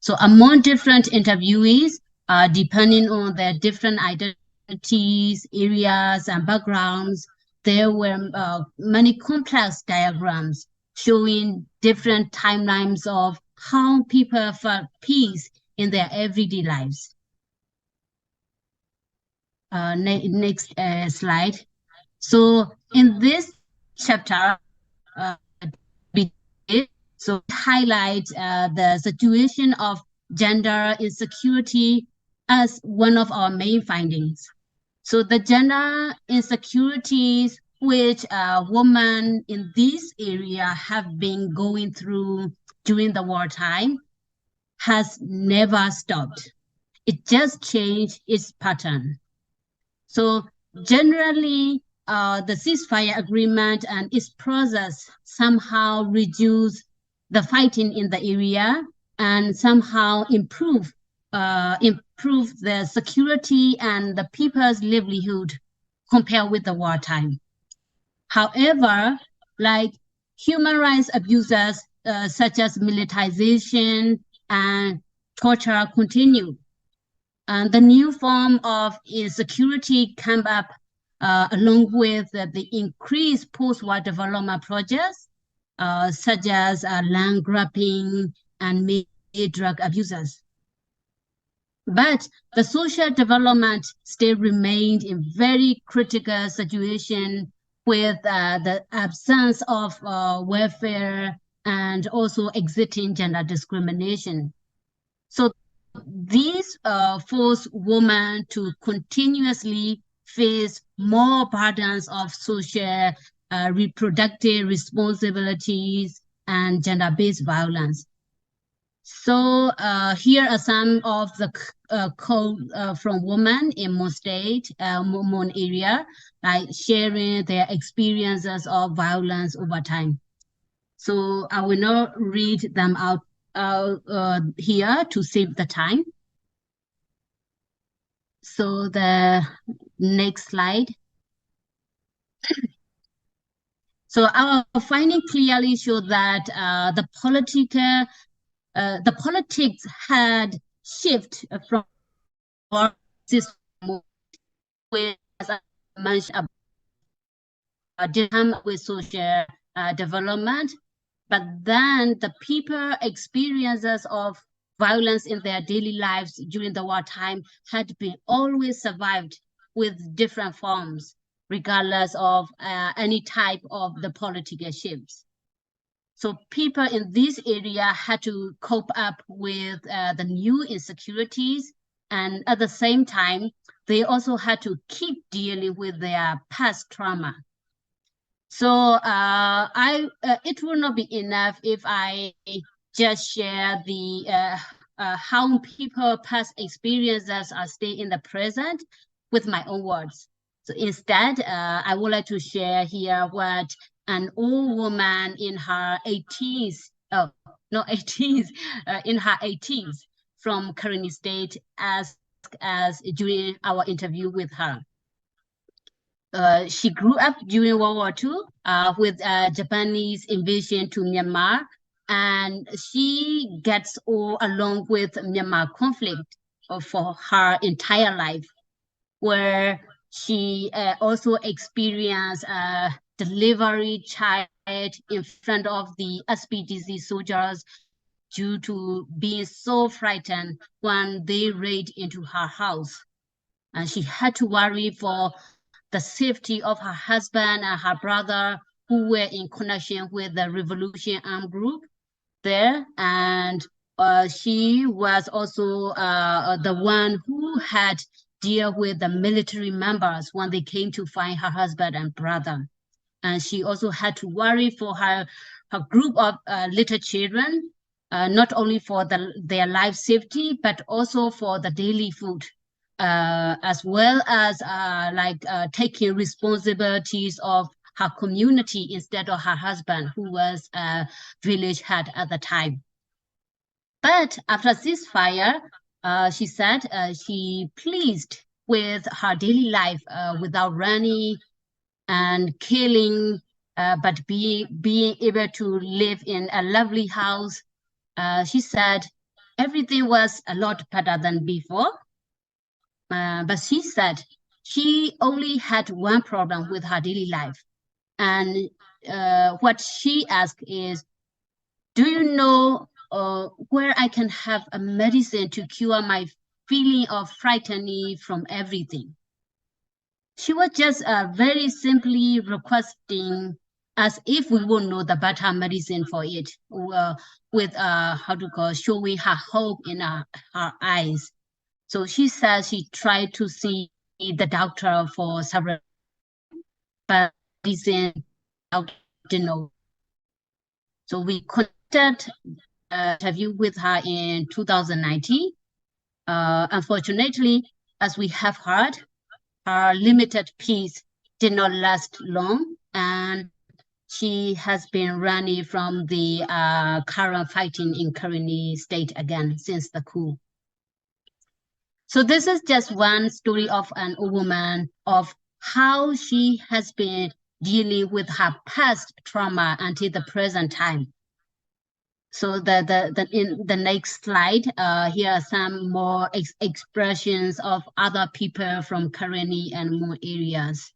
So among different interviewees, depending on their different identities, areas, and backgrounds, there were many complex diagrams showing different timelines of how people felt peace in their everyday lives. Next slide. So in this chapter, uh, so highlight the situation of gender insecurity as one of our main findings. So the gender insecurities which women in this area have been going through during the wartime has never stopped. It just changed its pattern. So generally, the ceasefire agreement and its process somehow reduce the fighting in the area and somehow improve the security and the people's livelihood compared with the wartime. However, like human rights abuses such as militarization and torture continue. And the new form of insecurity came up along with the increased post-war development projects, such as land grabbing and drug abusers. But the social development still remained in very critical situation with the absence of welfare and also exiting gender discrimination. So these force women to continuously face more burdens of social reproductive responsibilities and gender-based violence. So here are some of the calls from women in Mon State, Mon area, like sharing their experiences of violence over time. So I will not read them out here to save the time. So the next slide. So our finding clearly showed that the politics had shifted from system with, as I mentioned, with social development, but then the people experiences of violence in their daily lives during the wartime had been always survived with different forms, regardless of any type of the political shifts. So people in this area had to cope up with the new insecurities, and at the same time, they also had to keep dealing with their past trauma. So it will not be enough if I just share the how people past experiences are stay in the present with my own words. So instead, I would like to share here what an old woman in her 80s, oh, not 80s, in her 80s from Karenni State as during our interview with her. She grew up during World War II with Japanese invasion to Myanmar, and she gets all along with Myanmar conflict for her entire life, where she also experienced a delivery child in front of the SPDC soldiers due to being so frightened when they raid into her house. And she had to worry for the safety of her husband and her brother who were in connection with the Revolution Armed Group there. And she was also the one who had deal with the military members when they came to find her husband and brother. And she also had to worry for her group of little children, not only for their life safety, but also for the daily food. As well as taking responsibilities of her community instead of her husband, who was a village head at the time. But after ceasefire, she said she pleased with her daily life without running and killing, but being able to live in a lovely house. She said everything was a lot better than before. But she said she only had one problem with her daily life. And what she asked is, do you know where I can have a medicine to cure my feeling of frightening from everything? She was just very simply requesting as if we would know the better medicine for it, with showing her hope in her eyes. So she says she tried to see the doctor for several, but medicine didn't know. So we conducted an interview with her in 2019. Unfortunately, as we have heard, her limited peace did not last long, and she has been running from the current fighting in Karenni state again since the coup. So this is just one story of an old woman, of how she has been dealing with her past trauma until the present time. So in the next slide, here are some more expressions of other people from Karenni and more areas.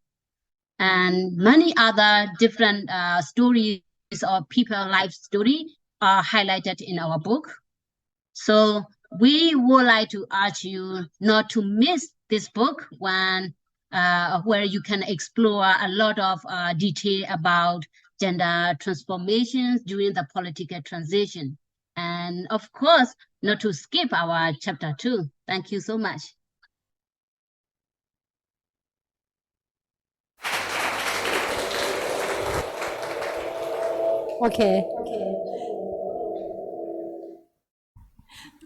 And many other different stories or people life story are highlighted in our book. So we would like to urge you not to miss this book where you can explore a lot of detail about gender transformations during the political transition. And of course, not to skip our chapter 2. Thank you so much. Okay.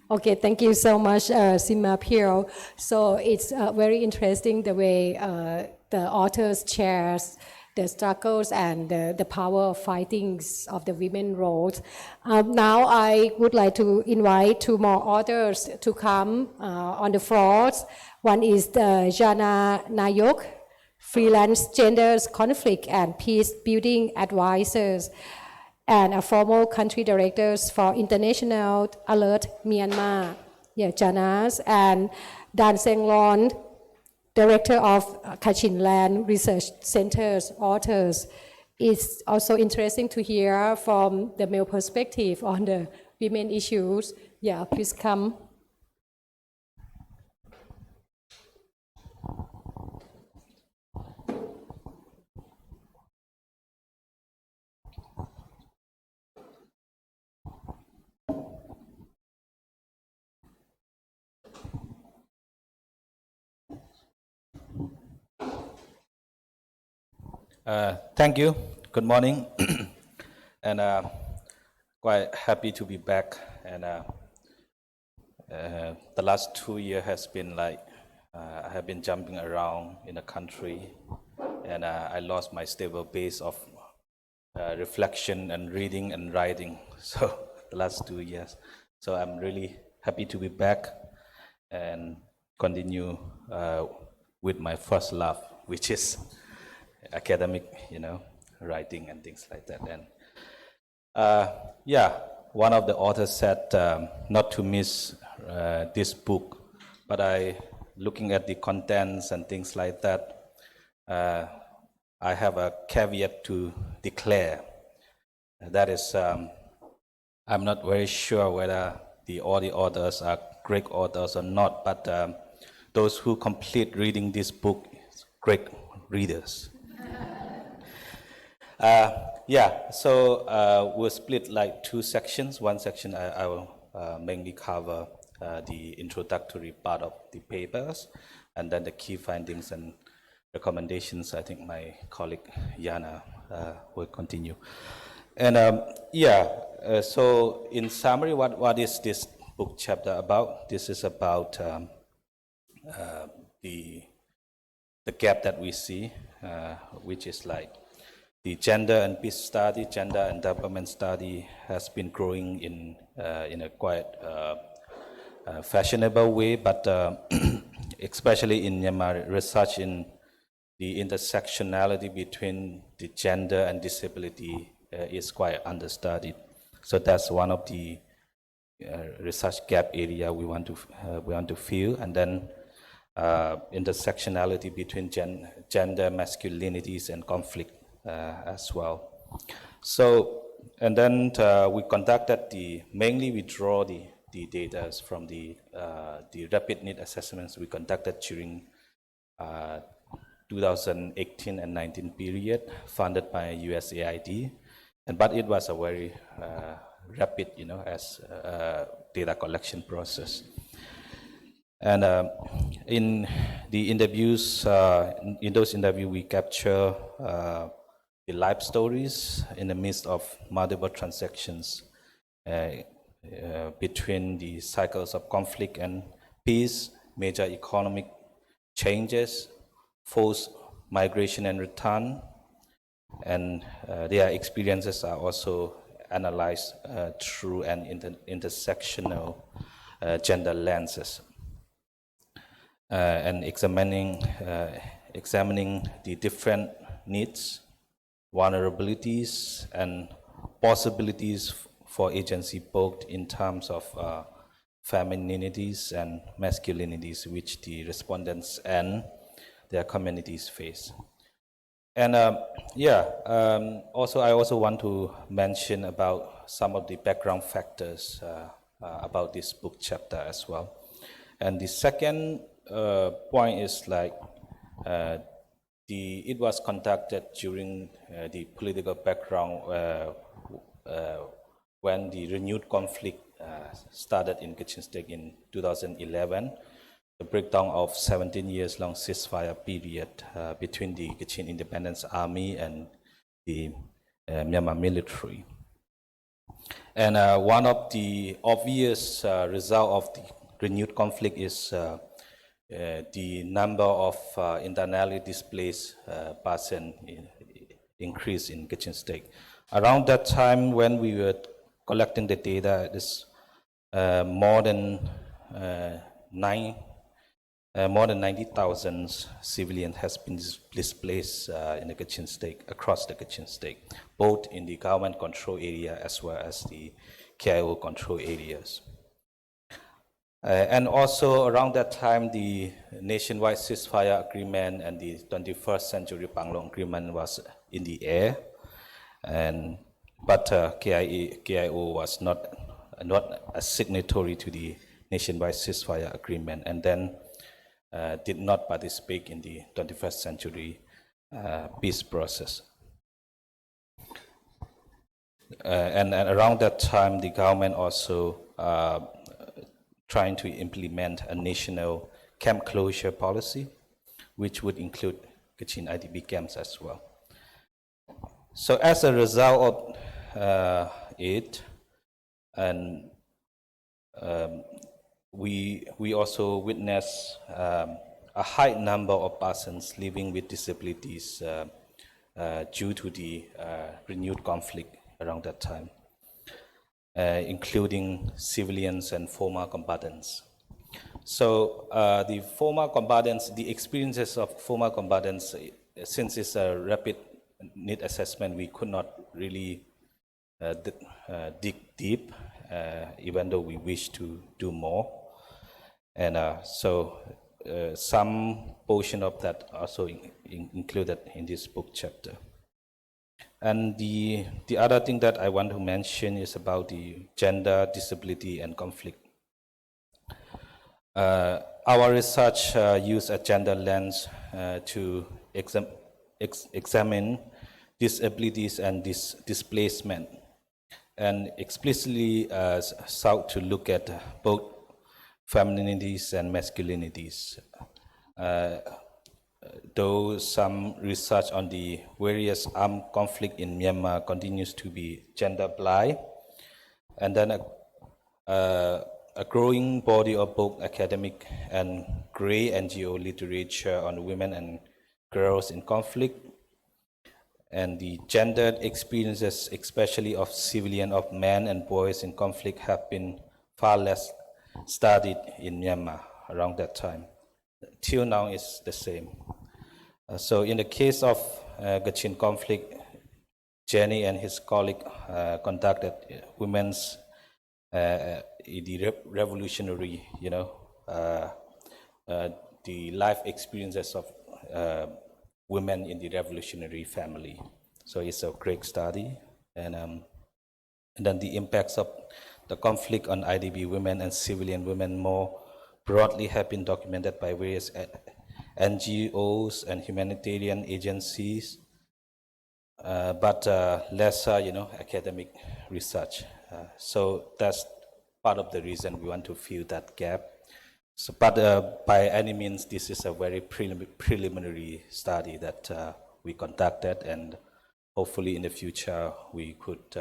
Okay, thank you so much, Sima Pio. So it's very interesting the way the authors shares the struggles and the power of fightings of the women roles. Now I would like to invite two more authors to come on the floor. One is Jana Nayok, freelance gender conflict and peace building advisors, and a former country directors for International Alert Myanmar, Janas, and Dan Seng Lon, director of Kachin Land Research Center's authors. It's also interesting to hear from the male perspective on the women issues. Yeah, please come. Thank you. Good morning. And quite happy to be back. And the last 2 years has been like, I have been jumping around in the country, and I lost my stable base of reflection and reading and writing. So the last 2 years. So I'm really happy to be back and continue with my first love, which is academic, writing and things like that. And one of the authors said not to miss this book, but looking at the contents and things like that, I have a caveat to declare. That is, I'm not very sure whether all the authors are great authors or not, but those who complete reading this book, great readers. So we'll split like 2 sections. One section I will mainly cover the introductory part of the papers, and then the key findings and recommendations. I think my colleague Yana will continue. And so in summary, what is this book chapter about? This is about the gap that we see, which is like the gender and peace study, gender and development study has been growing in a quite fashionable way, but especially in Myanmar, research in the intersectionality between the gender and disability is quite understudied. So that's one of the research gap area we want to fill, and then intersectionality between gender, masculinities, and conflict as well. So, and then we conducted mainly we draw the data from the rapid need assessments we conducted during 2018 and 19 period, funded by USAID, but it was a very rapid, as data collection process. And in the interviews, in those interviews, we capture the life stories in the midst of multiple transactions between the cycles of conflict and peace, major economic changes, forced migration and return, and their experiences are also analyzed through an intersectional gender lenses, and examining the different needs, vulnerabilities, and possibilities for agency, both in terms of femininities and masculinities, which the respondents and their communities face. And also I also want to mention about some of the background factors about this book chapter as well. And the second point is like it was conducted during the political background when the renewed conflict started in Kachin State in 2011, the breakdown of 17 years long ceasefire period between the Kachin Independence Army and the Myanmar military. And one of the obvious result of the renewed conflict is the number of internally displaced persons increase in Kachin State. Around that time, when we were collecting the data, it is more than 90,000 civilians has been displaced in the Kachin State, across the Kachin State, both in the government control area as well as the KIO control areas. And also around that time, the nationwide ceasefire agreement and the 21st century Panglong agreement was in the air, but KIO was not a signatory to the nationwide ceasefire agreement, and then did not participate in the 21st century peace process. And around that time, the government also trying to implement a national camp closure policy, which would include Kachin IDP camps as well. So as a result of it, and we also witness a high number of persons living with disabilities due to the renewed conflict around that time, including civilians and former combatants. So the former combatants, the experiences of former combatants, since it's a rapid need assessment, we could not really dig deep, even though we wish to do more. And so some portion of that also included in this book chapter. And the other thing that I want to mention is about the gender, disability, and conflict. Our research used a gender lens to examine disabilities and displacement, and explicitly sought to look at both femininities and masculinities. Though some research on the various armed conflict in Myanmar continues to be gender blind, and then a growing body of both academic and grey NGO literature on women and girls in conflict, and the gendered experiences, especially of civilian, of men and boys in conflict, have been far less studied in Myanmar around that time. Till now, it's the same. So in the case of Kachin conflict, Jenny and his colleague conducted women's the revolutionary, the life experiences of women in the revolutionary family. So it's a great study, and then the impacts of the conflict on IDP women and civilian women more broadly have been documented by various NGOs and humanitarian agencies, but lesser, academic research. So that's part of the reason we want to fill that gap. So, but by any means, this is a very preliminary study that we conducted, and hopefully in the future we could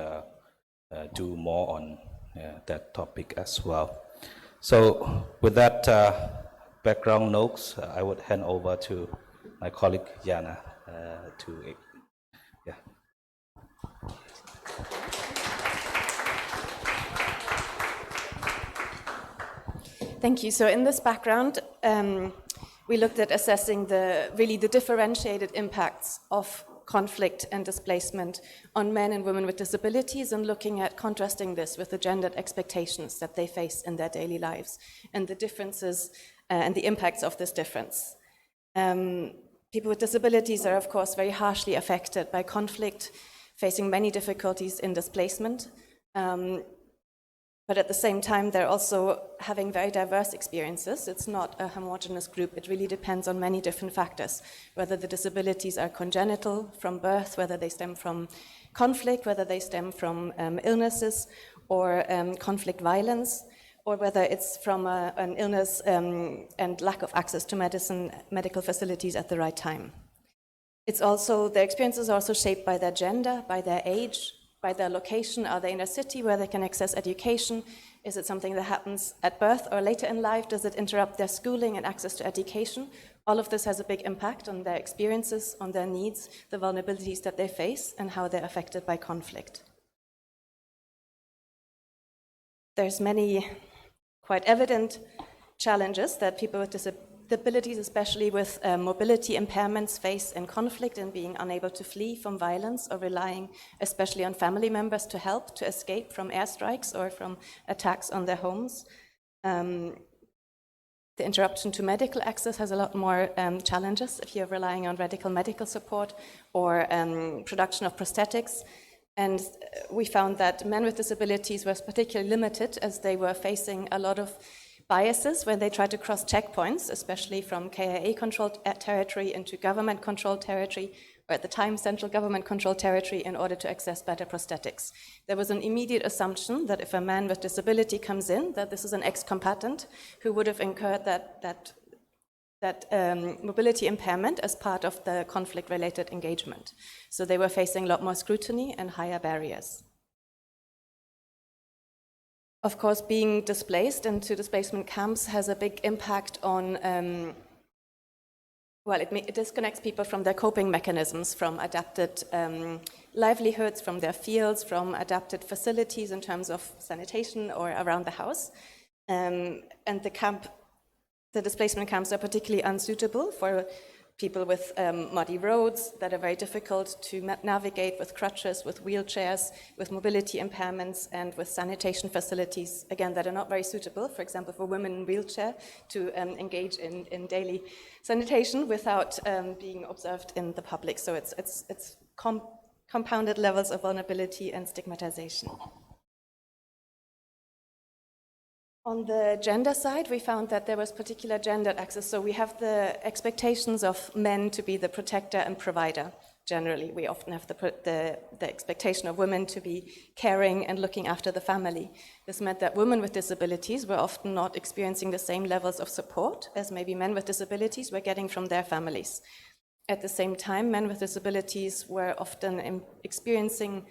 do more on that topic as well. So with that background notes, I would hand over to my colleague Jana yeah. Thank you. So in this background, we looked at assessing the differentiated impacts of conflict and displacement on men and women with disabilities, and looking at contrasting this with the gendered expectations that they face in their daily lives and the differences and the impacts of this difference. People with disabilities are, of course, very harshly affected by conflict, facing many difficulties in displacement. But at the same time, they're also having very diverse experiences. It's not a homogeneous group. It really depends on many different factors, whether the disabilities are congenital from birth, whether they stem from conflict, whether they stem from illnesses or conflict violence, or whether it's from an illness and lack of access to medical facilities at the right time. It's also, their experiences are also shaped by their gender, by their age, by their location. Are they in a city where they can access education? Is it something that happens at birth or later in life? Does it interrupt their schooling and access to education? All of this has a big impact on their experiences, on their needs, the vulnerabilities that they face, and how they're affected by conflict. There's many quite evident challenges that people with disabilities, especially with mobility impairments, face in conflict and being unable to flee from violence, or relying especially on family members to help to escape from airstrikes or from attacks on their homes. The interruption to medical access has a lot more challenges if you're relying on radical medical support or production of prosthetics. And we found that men with disabilities were particularly limited, as they were facing a lot of biases when they tried to cross checkpoints, especially from KIA-controlled territory into government-controlled territory, or at the time central government-controlled territory, in order to access better prosthetics. There was an immediate assumption that if a man with disability comes in, that this is an ex-combatant who would have incurred that mobility impairment as part of the conflict-related engagement. So they were facing a lot more scrutiny and higher barriers. Of course, being displaced into displacement camps has a big impact on, it disconnects people from their coping mechanisms, from adapted livelihoods, from their fields, from adapted facilities in terms of sanitation or around the house. And the displacement camps are particularly unsuitable for people with muddy roads that are very difficult to navigate, with crutches, with wheelchairs, with mobility impairments, and with sanitation facilities, again, that are not very suitable, for example, for women in wheelchair to engage in daily sanitation without being observed in the public. So it's compounded levels of vulnerability and stigmatization. On the gender side, we found that there was particular gendered access. So we have the expectations of men to be the protector and provider. Generally, we often have the expectation of women to be caring and looking after the family. This meant that women with disabilities were often not experiencing the same levels of support as maybe men with disabilities were getting from their families. At the same time, men with disabilities were often experiencing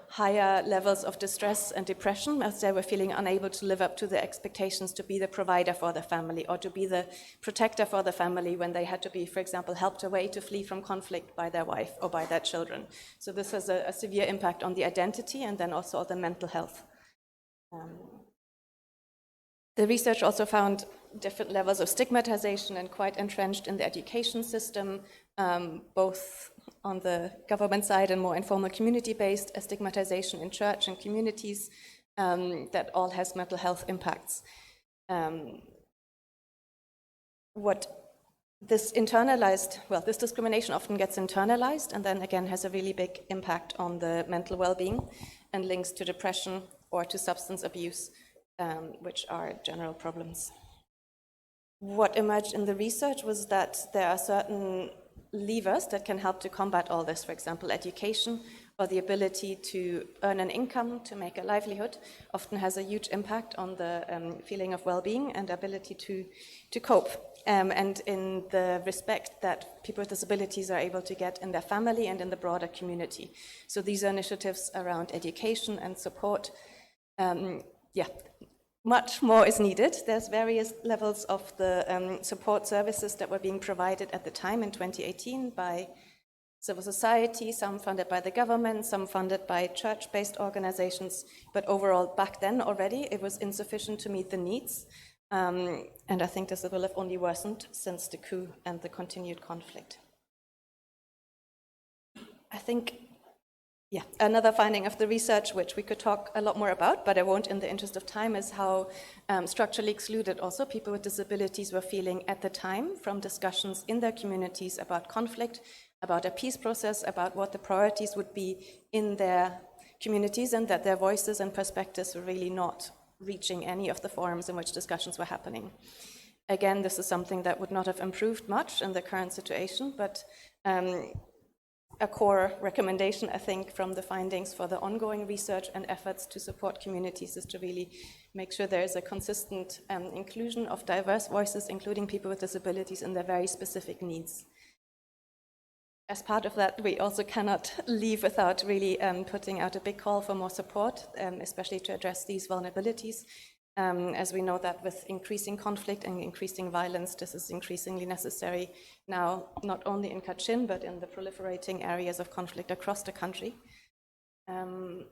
higher levels of distress and depression, as they were feeling unable to live up to the expectations to be the provider for the family or to be the protector for the family when they had to be, for example, helped away to flee from conflict by their wife or by their children. So this has a severe impact on the identity and then also on the mental health. The research also found different levels of stigmatization and quite entrenched in the education system, both on the government side and more informal community-based stigmatization in church and communities, that all has mental health impacts. What this internalized, well, this discrimination often gets internalized and then again has a really big impact on the mental well-being and links to depression or to substance abuse, which are general problems. What emerged in the research was that there are certain levers that can help to combat all this, for example, education or the ability to earn an income, to make a livelihood, often has a huge impact on the feeling of well-being and ability to cope. And in the respect that people with disabilities are able to get in their family and in the broader community. So these are initiatives around education and support. Much more is needed. There's various levels of the support services that were being provided at the time in 2018 by civil society, some funded by the government, some funded by church-based organizations. But overall, back then already, it was insufficient to meet the needs. And I think this will have only worsened since the coup and the continued conflict. I think, another finding of the research, which we could talk a lot more about, but I won't in the interest of time, is how structurally excluded also people with disabilities were feeling at the time from discussions in their communities about conflict, about a peace process, about what the priorities would be in their communities, and that their voices and perspectives were really not reaching any of the forums in which discussions were happening. Again, this is something that would not have improved much in the current situation, but a core recommendation, I think, from the findings for the ongoing research and efforts to support communities is to really make sure there is a consistent inclusion of diverse voices, including people with disabilities and their very specific needs. As part of that, we also cannot leave without really putting out a big call for more support, especially to address these vulnerabilities. As we know that with increasing conflict and increasing violence, this is increasingly necessary now, not only in Kachin, but in the proliferating areas of conflict across the country. And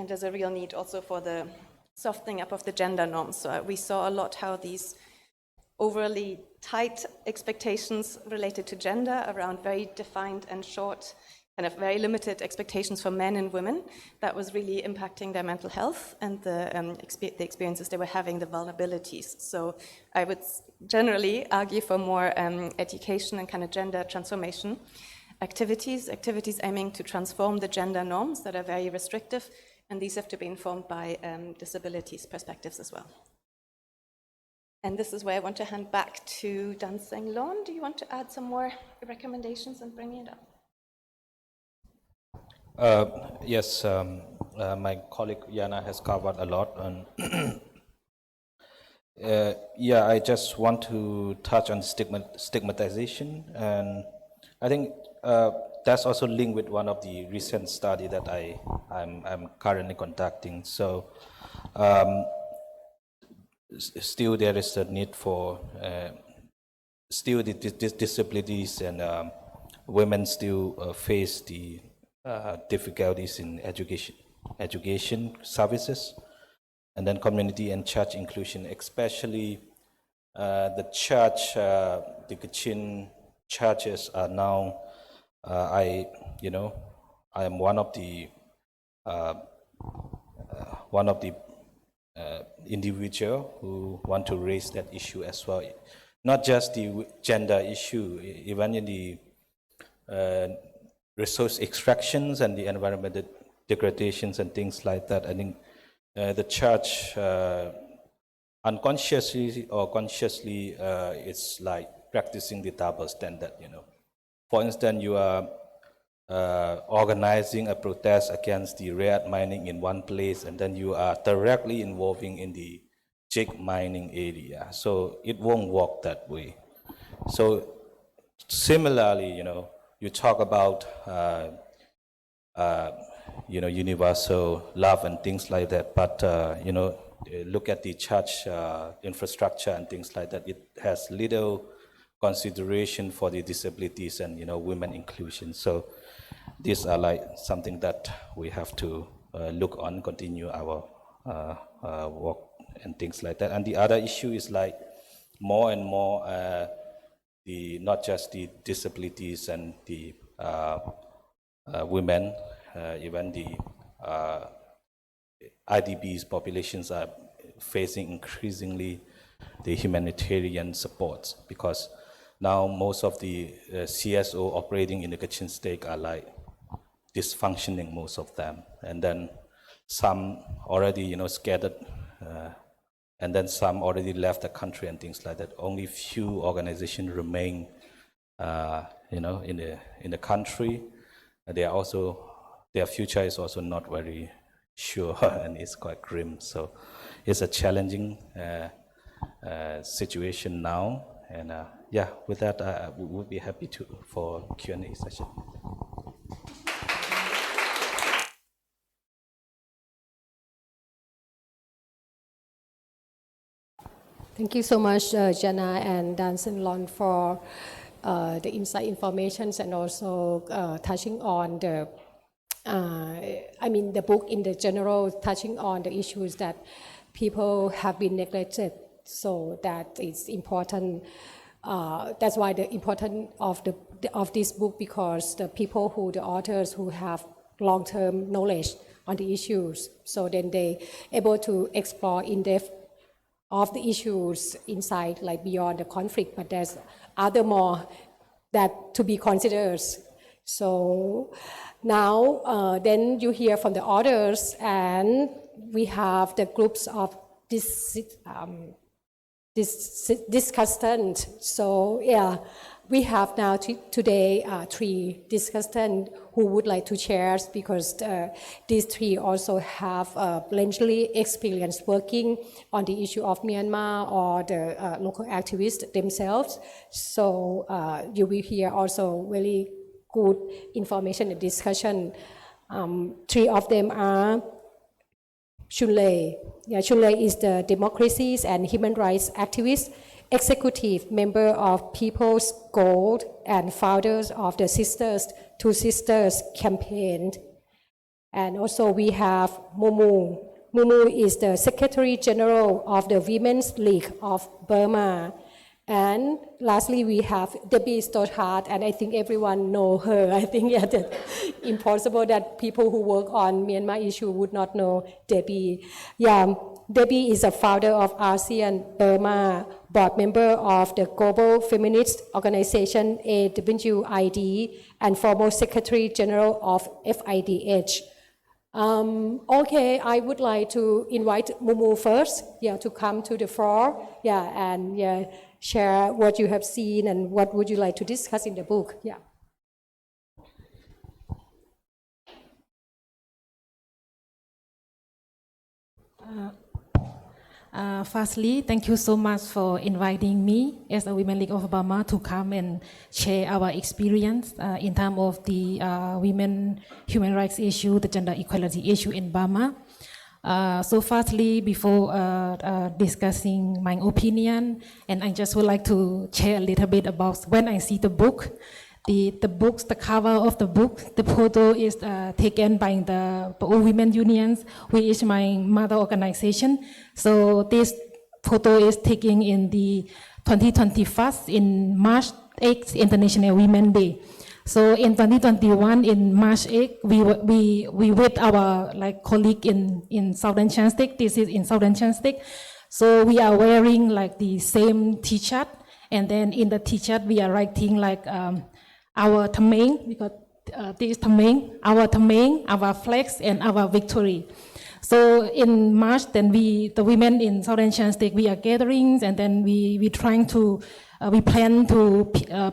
there's a real need also for the softening up of the gender norms. So we saw a lot how these overly tight expectations related to gender around very defined and short, kind of very limited expectations for men and women, that was really impacting their mental health and the experiences they were having, the vulnerabilities. So I would generally argue for more education and kind of gender transformation activities aiming to transform the gender norms that are very restrictive, and these have to be informed by disabilities perspectives as well. And this is where I want to hand back to Dancing Lon. Do you want to add some more recommendations and bring it up? Yes, my colleague Yana has covered a lot. And I just want to touch on stigmatization. And I think that's also linked with one of the recent study that I'm currently conducting. So still there is a need for still the disabilities, and women still face the difficulties in education services, and then community and church inclusion, especially the church, the Kachin churches are now, I am one of the individual who want to raise that issue as well. Not just the gender issue, even in the resource extractions and the environmental degradations and things like that. I think the church unconsciously or consciously it's like practicing the double standard. For instance, you are organizing a protest against the rare earth mining in one place, and then you are directly involving in the jig mining area. So it won't work that way. So similarly, you talk about universal love and things like that, but look at the church infrastructure and things like that. It has little consideration for the disabilities and women inclusion. So these are like something that we have to look on, continue our work and things like that. And the other issue is like more and more not just the disabilities and the women, even the IDPs populations are facing increasingly the humanitarian supports, because now most of the CSO operating in the Kachin state are like dysfunctioning, most of them, and then some already scattered, and then some already left the country and things like that. Only few organizations remain in the country. They are also, their future is also not very sure and it's quite grim. So it's a challenging situation now. And yeah, with that, we would be happy for Q&A session. Thank you so much, Jana and Danson Lon, for the insight information and also touching on the, the book in the general, touching on the issues that people have been neglected. So that it's important. That's why the importance of this book, because the people the authors who have long-term knowledge on the issues, so then they able to explore in depth of the issues inside, like beyond the conflict, but there's other more that to be considered. So now then you hear from the authors, and we have the groups of discussants. So yeah, we have now today 3 discussants who would like to share, because these 3 also have lengthy experience working on the issue of Myanmar or the local activists themselves. So you will hear also very good information and discussion. 3 of them are Chunlei. Yeah, Chunlei is the democracies and human rights activist, executive member of People's Gold, and founders of the Two Sisters campaign. And also we have Mumu. Mumu is the Secretary General of the Women's League of Burma. And lastly, we have Debbie Stothard, and I think everyone know her. I think that impossible that people who work on Myanmar issue would not know Debbie. Yeah, Debbie is a founder of ASEAN Burma, board member of the global feminist organization AWID, and former Secretary General of FIDH. Okay, I would like to invite Mumu first, to come to the floor, and share what you have seen and what would you like to discuss in the book. Firstly, thank you so much for inviting me as a Women League of Burma to come and share our experience in terms of the women human rights issue, the gender equality issue in Burma. So firstly, before discussing my opinion, and I just would like to share a little bit about when I see the book. The cover of the book, the photo is taken by the Women Unions, which is my mother organization. So this photo is taken in the 2021 in March 8th, International Women's Day. So in 2021, in March 8th, we with our colleague in Southern Changstek. This is in Southern Changstek. So we are wearing the same T-shirt, and then in the T-shirt we are writing our Tameng, because this is Tameng, our flags, and our victory. So in March, then the women in Southern Changstek, we are gathering, and then we plan to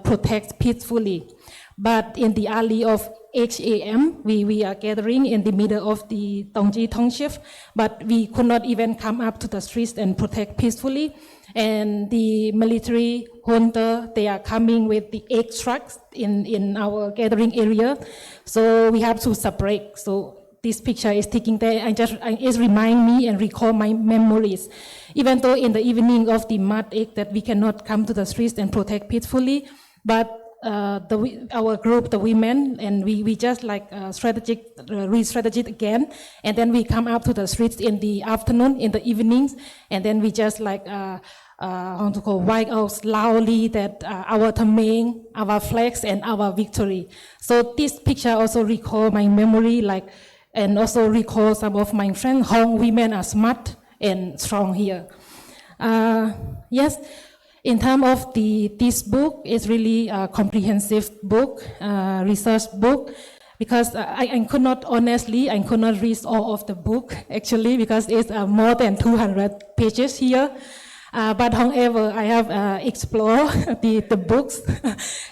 protect peacefully. But in the early of 8 a.m., we are gathering in the middle of the Tongji Township, but we could not even come up to the streets and protect peacefully. And the military junta, they are coming with the 8 trucks in our gathering area. So we have to separate. So this picture is taken there, and it remind me and recall my memories. Even though in the evening of the March 8th that we cannot come to the streets and protect peacefully, but our group, the women, and we just re-strategic again, and then we come up to the streets in the afternoon, in the evenings, and then we just write out loudly that our Tameng, our flags, and our victory. So this picture also recall my memory, and also recall some of my friends how women are smart and strong here. Yes, in terms of this book, it's really a comprehensive book, research book, because I could not read all of the book actually, because it's more than 200 pages here. But however, I have explored the books,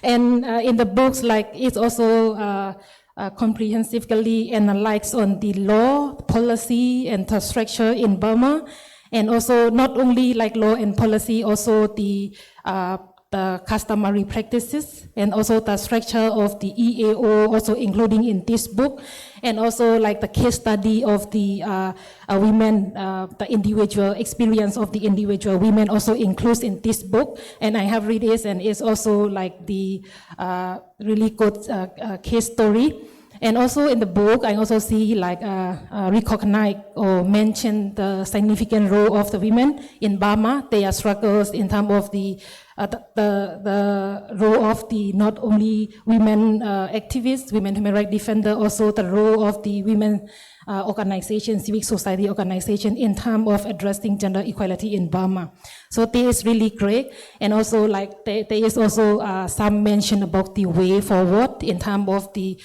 and in the books, like it's also comprehensively analyzed on the law, policy, and the structure in Burma, and also not only like law and policy, also the customary practices, and also the structure of the EAO, also including in this book, and also like the case study of the women, the individual experience of the individual women also includes in this book, and I have read it, and it's also like the really good case story. And also in the book, I also see like recognize or mention the significant role of the women in Burma. Their struggles in terms of the role of the not only women activists, women human rights defenders, also the role of the women organization, civil society organization in terms of addressing gender equality in Burma. So this is really great. And also like there is also some mention about the way forward in terms of the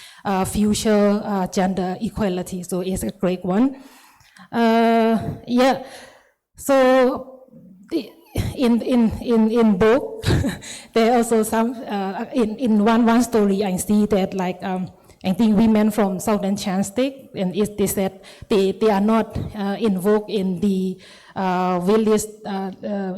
future gender equality. So it's a great one. Yeah. So in book, there are also some in one story I see that like I think women from Southern Chan State, and they said they are not involved in the various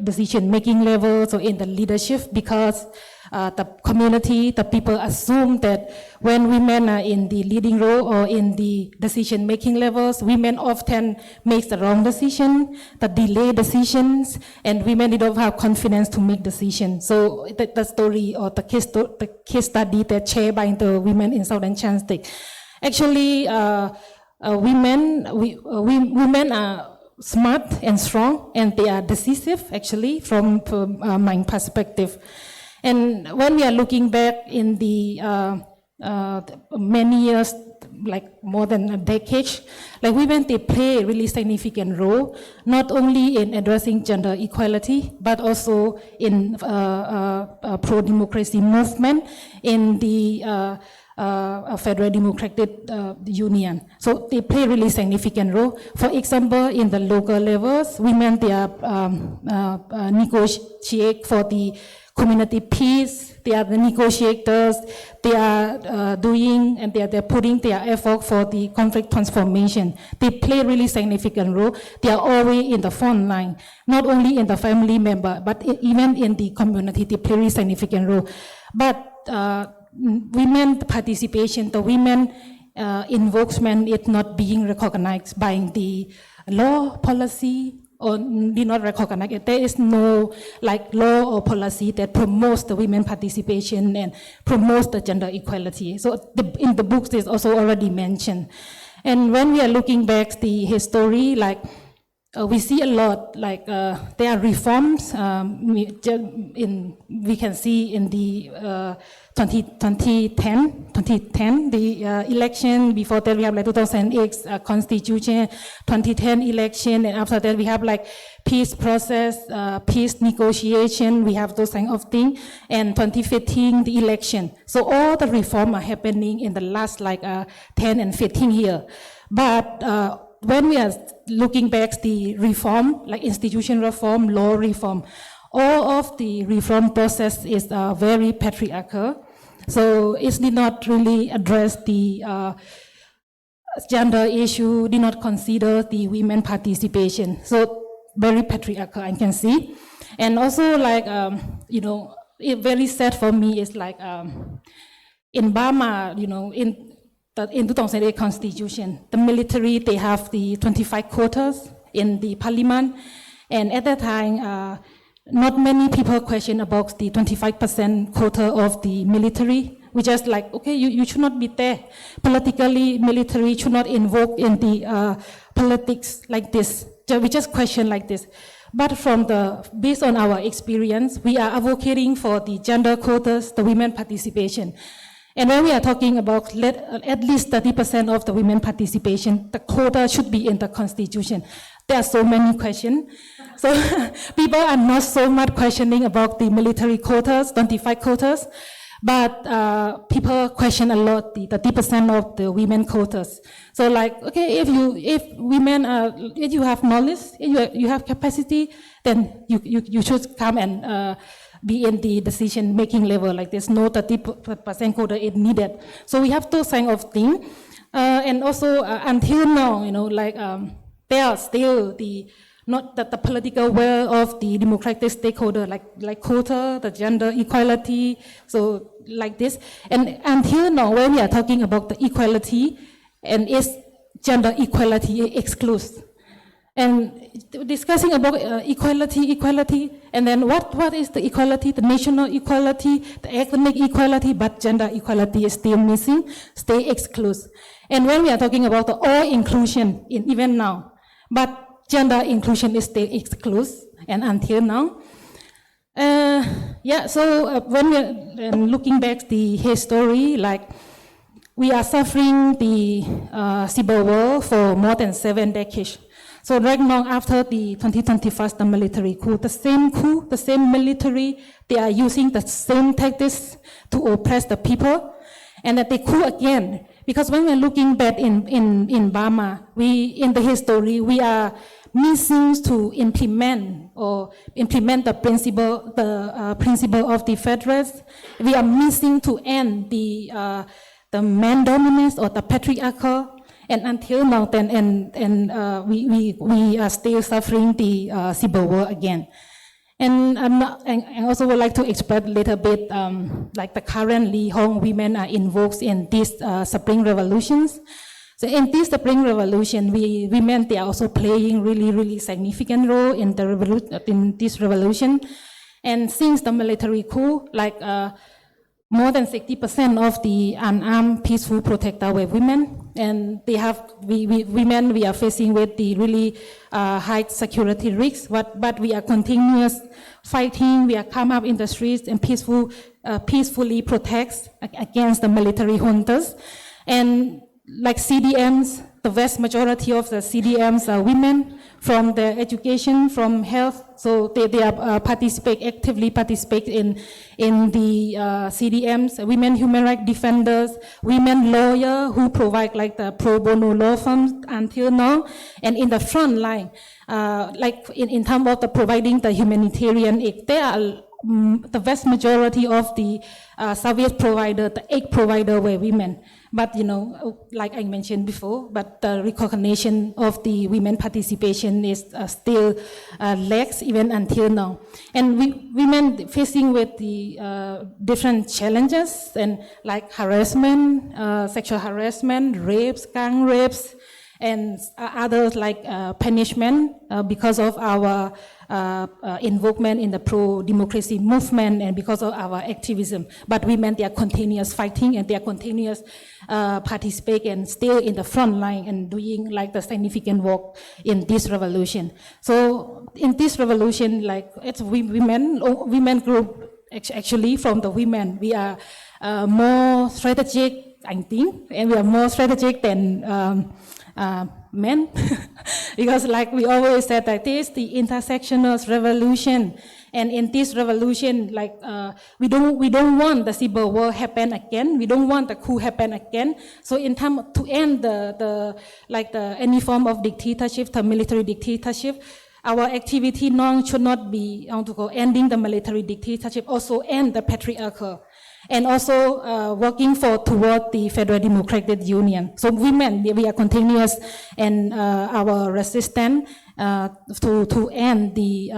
decision-making levels or in the leadership, because the community, the people assume that when women are in the leading role or in the decision-making levels, women often make the wrong decision, the delay decisions, and women don't have confidence to make decisions. So the story or the case study that shared by the women in Southern Chan State, actually, women are smart and strong, and they are decisive actually from my perspective. And when we are looking back in the many years, like more than a decade, like women, they play a really significant role, not only in addressing gender equality, but also in pro-democracy movement in the Federal Democratic Union. So they play a really significant role. For example, in the local levels, women, they are negotiate for the community peace. They are the negotiators. They are doing and they are putting their effort for the conflict transformation. They play a really significant role. They are always in the front line, not only in the family member, but even in the community. They play a really significant role. But women participation, the women involvement is not being recognized by the law, policy, or be not recognized. There is no like law or policy that promotes the women participation and promotes the gender equality. So in the books is also already mentioned. And when we are looking back the history, like we see a lot, like there are reforms. We can see in the 2010, the election. Before that, we have like 2008 constitution, 2010 election, and after that, we have like peace process, peace negotiation. We have those kind of things. And 2015, the election. So all the reforms are happening in the last like 10 and 15 years. But when we are looking back the reform, like institution reform, law reform, all of the reform process is very patriarchal. So it did not really address the gender issue, did not consider the women participation. So very patriarchal, I can see. And also like, you know, it very sad for me is like in Burma, you know, in 2008 constitution, the military, they have the 25 quotas in the parliament. And at that time, not many people question about the 25% quota of the military. We just like, okay, you should not be there. Politically, military should not involve in the politics like this. We just question like this. But based on our experience, we are advocating for the gender quotas, the women participation. And when we are talking about at least 30% of the women participation, the quota should be in the constitution. There are so many questions. So people are not so much questioning about the military quotas, 25 quotas, but people question a lot the 30% of the women quotas. So like, okay, if you have knowledge, if you have capacity, then you should come and be in the decision-making level. Like there's no 30% quota is needed. So we have those kind of things. And also until now, there are still not the political will of the democratic stakeholder, like quota, the gender equality, so like this. And until now, when we are talking about the equality, and is gender equality exclusive. And discussing about equality, and then what is the equality? The national equality, the ethnic equality, but gender equality is still missing, stay exclusive. And when we are talking about the all inclusion, even now, but gender inclusion is still exclusive, and until now. When we're looking back the history, like we are suffering the civil war for more than 7 decades. So right now, after the 2021, the military coup, the same military, they are using the same tactics to oppress the people, and that they coup again. Because when we're looking back in Burma, in the history, we are missing to implement the principle of the federalists. We are missing to end the man dominance or the patriarchal. And until now, we are still suffering the civil war again. And I also would like to express a little bit, like the currently Hong women are involved in these spring revolutions. So in this spring revolution, women, they are also playing really significant role in this revolution. And since the military coup, more than 60% of the unarmed peaceful protesters were women, and we are facing with the really high security risks. But we are continuous fighting. We are come up in the streets and peacefully protest against the military juntas. And like CDMs, the vast majority of the CDMs are women, from their education, from health. So they are actively participate in the CDMs, women human rights defenders, women lawyers who provide like the pro bono law firms until now. And in the front line, in terms of the providing the humanitarian aid, they are the vast majority of the service provider, the aid provider were women. But like I mentioned before, but the recognition of the women participation is still lacks even until now. And women facing with the different challenges and like harassment, sexual harassment, rapes, gang rapes, and others like punishment because of our involvement in the pro-democracy movement and because of our activism. But women, they are continuous fighting and they are continuous participate and still in the front line and doing like the significant work in this revolution. So in this revolution, like it's women group, actually from the women, we are more strategic, I think, and we are more strategic than men, because like we always said that this is the intersectional revolution, and in this revolution, like we don't want the civil war happen again. We don't want the coup happen again. So in terms to end any form of dictatorship, the military dictatorship, our activity now should not be ending the military dictatorship, also end the patriarchal. And also working toward the Federal Democratic Union. So women, we are continuous in our resistance to end the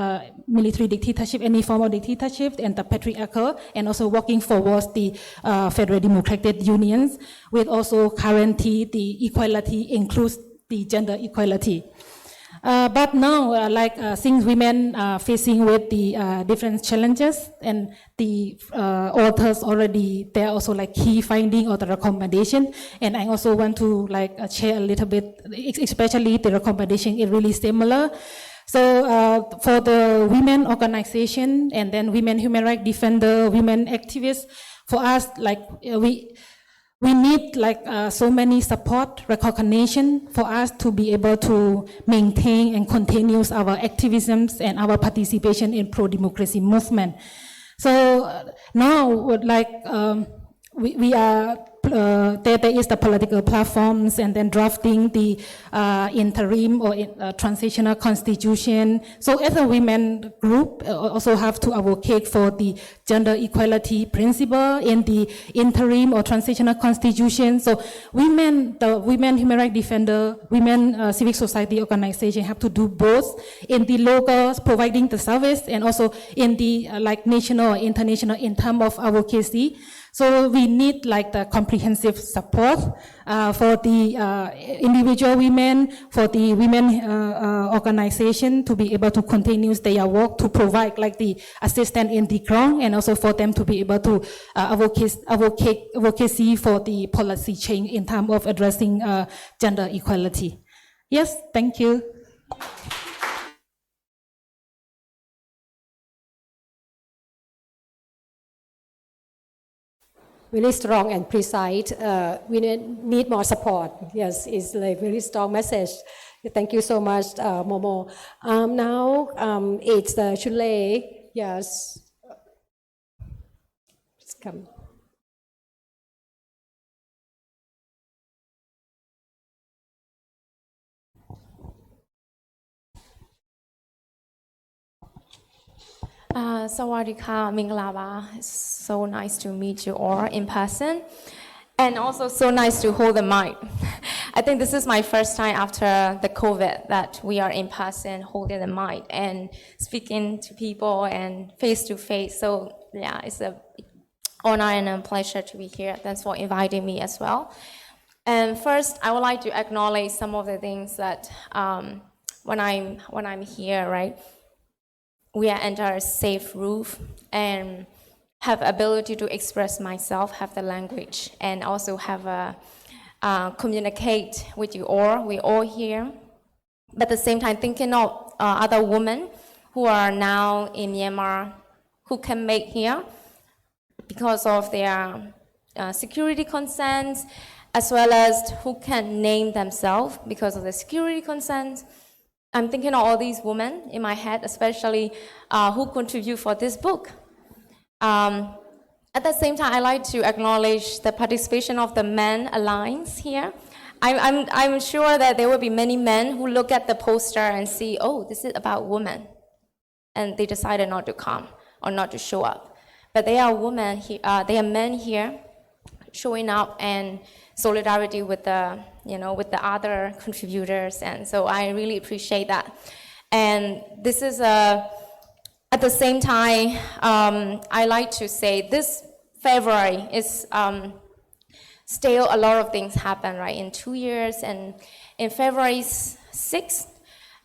military dictatorship, any form of dictatorship, and the patriarchal, and also working towards the Federal Democratic Unions, with also guarantee the equality, includes the gender equality. But now, since women are facing with the different challenges, and the authors already, there are also like key finding or the recommendation, and I also want to share a little bit, especially the recommendation is really similar. So for the women organization and then women human rights defender, women activists, for us, like we need like so many support, recognition for us to be able to maintain and continue our activisms and our participation in pro-democracy movement. So now, like we are, there is the political platforms and then drafting the interim or transitional constitution. So as a women group, also have to advocate for the gender equality principle in the interim or transitional constitution. So the women human rights defender, women civic society organization have to do both in the locals, providing the service, and also in the like national or international in terms of advocacy. So we need like the comprehensive support for the individual women, for the women organization to be able to continue their work, to provide like the assistance in the ground, and also for them to be able to advocacy for the policy change in terms of addressing gender equality. Yes, thank you. Really strong and precise. We need more support. Yes, it's like very strong message. Thank you so much, Momo. Now it's Chule. Yes. Please come. Sawadika Minglaba. It's so nice to meet you all in person, and also so nice to hold the mic. I think this is my first time after the COVID that we are in person holding the mic and speaking to people and face to face. So yeah, it's an honor and a pleasure to be here. Thanks for inviting me as well. And first, I would like to acknowledge some of the things that when I'm here, right? We are under a safe roof and have ability to express myself, have the language, and also have a communicate with you all. We all here, but at the same time thinking of other women who are now in Myanmar who can make here because of their security concerns, as well as who can name themselves because of the security concerns. I'm thinking of all these women in my head, especially who contribute for this book. At the same time, I like to acknowledge the participation of the Men Alliance here. I'm sure that there will be many men who look at the poster and see, oh, this is about women, and they decided not to come or not to show up. But there are women here, there are men here showing up and solidarity with the, with the other contributors, and so I really appreciate that. And this is at the same time, I like to say this February is still a lot of things happen, right? In 2 years, and in February 6th,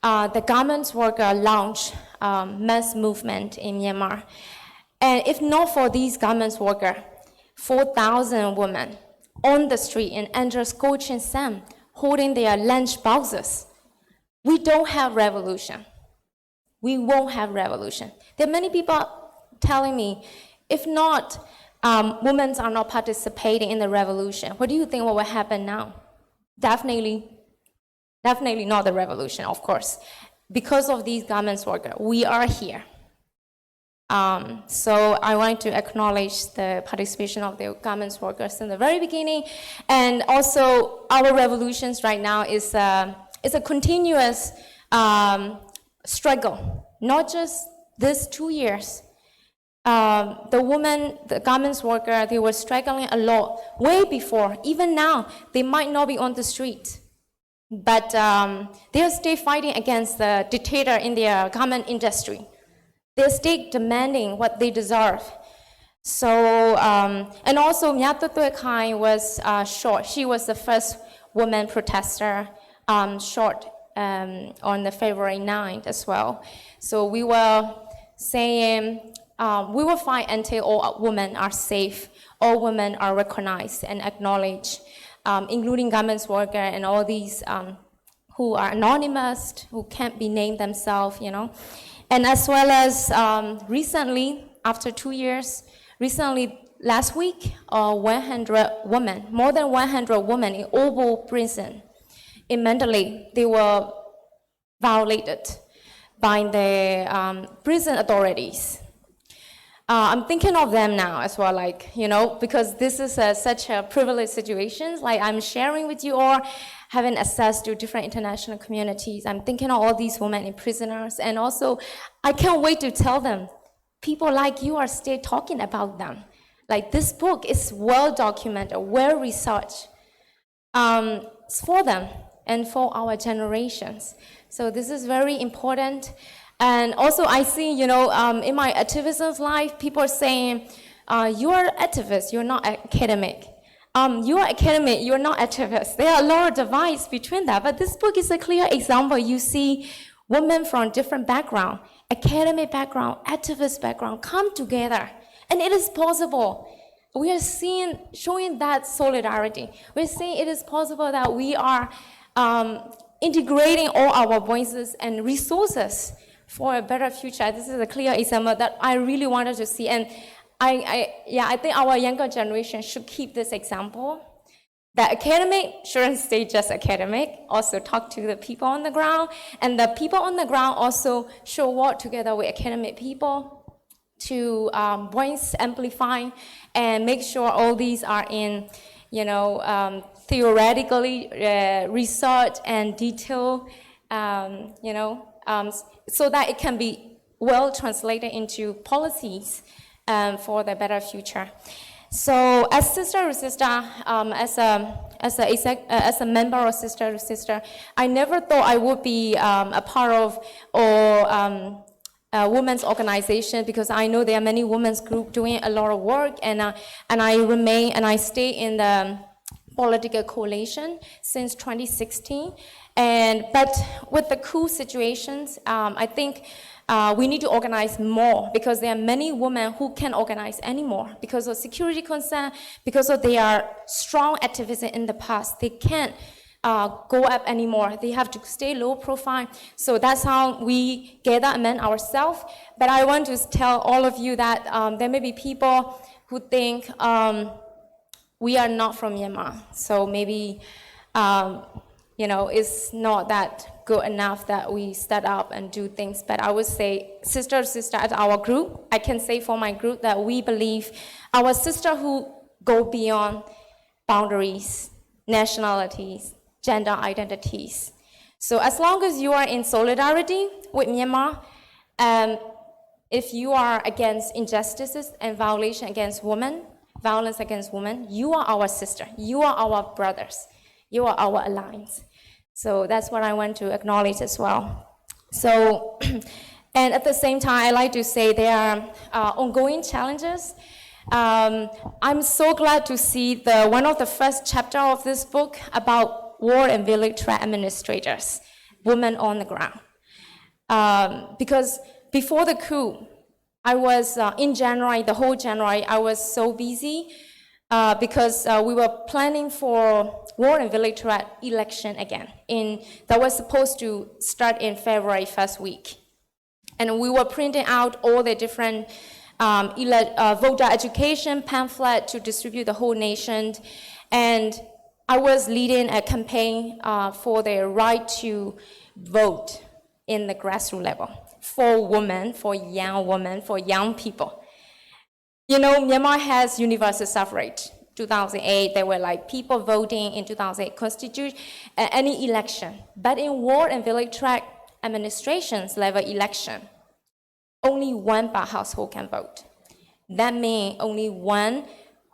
the garments worker launched mass movement in Myanmar, and if not for these garments workers, 4,000 women on the street in Andrews Coach and Sam holding their lunch boxes. We don't have revolution. We won't have revolution. There are many people telling me, if not, women are not participating in the revolution. What do you think will happen now? Definitely not the revolution, of course. Because of these garments workers, we are here. So I want to acknowledge the participation of the garments workers in the very beginning, and also our revolutions right now is a continuous struggle, not just this 2 years. The garments worker, they were struggling a lot way before. Even now, they might not be on the street, but they are still fighting against the dictator in their garment industry. They're still demanding what they deserve. So, and also Myato Tuekai was shot. She was the first woman protester shot on the February 9th as well. So we were saying, we will fight until all women are safe, all women are recognized and acknowledged, including garments worker and all these who are anonymous, who can't be named themselves, And as well as recently, after 2 years, recently last week, 100 women, more than 100 women in Obo prison in Mandalay, they were violated by the prison authorities. I'm thinking of them now as well, like, you know, because this is such a privileged situation. Like, I'm sharing with you all, having access to different international communities. I'm thinking of all these women in prisoners, and also, I can't wait to tell them, people like you are still talking about them. Like, this book is well documented, well researched. It's for them and for our generations. So this is very important. And also I see, you know, in my activism life, people are saying, you are activist, you're not academic. You are academic, you're not activist. There are a lot of divides between that, but this book is a clear example. You see women from different background, academic background, activist background, come together, and it is possible. We are showing that solidarity. We're seeing it is possible that we are integrating all our voices and resources for a better future. This is a clear example that I really wanted to see. And I think our younger generation should keep this example. The academic shouldn't stay just academic, also talk to the people on the ground. And the people on the ground also should work together with academic people to voice amplify and make sure all these are in, you know, theoretically research and detail, you know, so that it can be well translated into policies for the better future. So, as Sister to Sister, as a member of Sister to Sister, I never thought I would be a part of a women's organization, because I know there are many women's groups doing a lot of work, and I stay in the political coalition since 2016. But with the coup situations, I think we need to organize more, because there are many women who can't organize anymore because of security concern, because of their strong activism in the past. They can't go up anymore. They have to stay low profile. So that's how we gather among ourselves. But I want to tell all of you that there may be people who think we are not from Myanmar. So maybe, you know, it's not that good enough that we start up and do things. But I would say, sister to sister, at our group, I can say for my group that we believe our sisterhood go beyond boundaries, nationalities, gender identities. So as long as you are in solidarity with Myanmar, if you are against injustices and violation against women, violence against women, you are our sister, you are our brothers, you are our alliance. So that's what I want to acknowledge as well. So, and at the same time, I like to say there are ongoing challenges. I'm so glad to see one of the first chapter of this book about war and village tract administrators, women on the ground. Because before the coup, I was, in January, the whole January, I was so busy because we were planning for war and village tract election again. That was supposed to start in February first week. And we were printing out all the different voter education pamphlet to distribute the whole nation. And I was leading a campaign for the right to vote in the grassroots level for women, for young people. You know, Myanmar has universal suffrage. 2008, there were like people voting in 2008 constitute any election. But in war and village tract administrations level election, only one per household can vote. That means only one.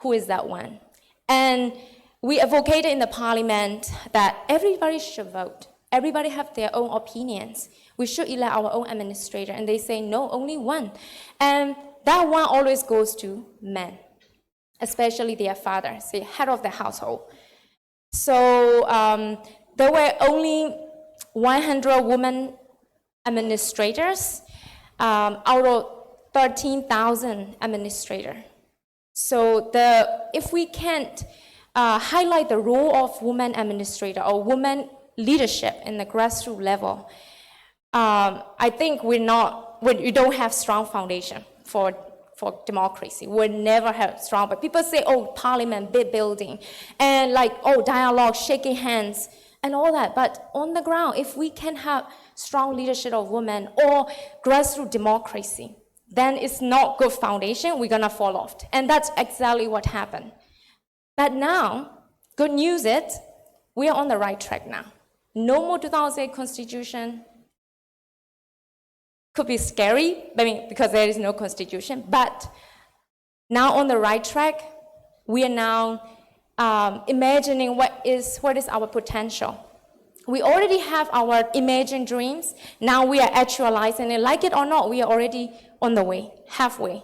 Who is that one? And we advocated in the parliament that everybody should vote. Everybody have their own opinions. We should elect our own administrator. And they say, no, only one. And that one always goes to men, especially their fathers, the head of the household. So there were only 100 women administrators out of 13,000 administrators. So if we can't highlight the role of women administrator or women leadership in the grassroots level, I think we don't have strong foundation for for democracy. We'll never have strong, but people say, oh, parliament, big building, and like, oh, dialogue, shaking hands, and all that. But on the ground, if we can have strong leadership of women or grassroots democracy, then it's not good foundation, we're gonna fall off. And that's exactly what happened. But now, good news is, we are on the right track now. No more 2008 constitution. Could be scary, because there is no constitution, but now on the right track, we are now imagining what is our potential. We already have our imagined dreams. Now we are actualizing it. Like it or not, we are already on the way, halfway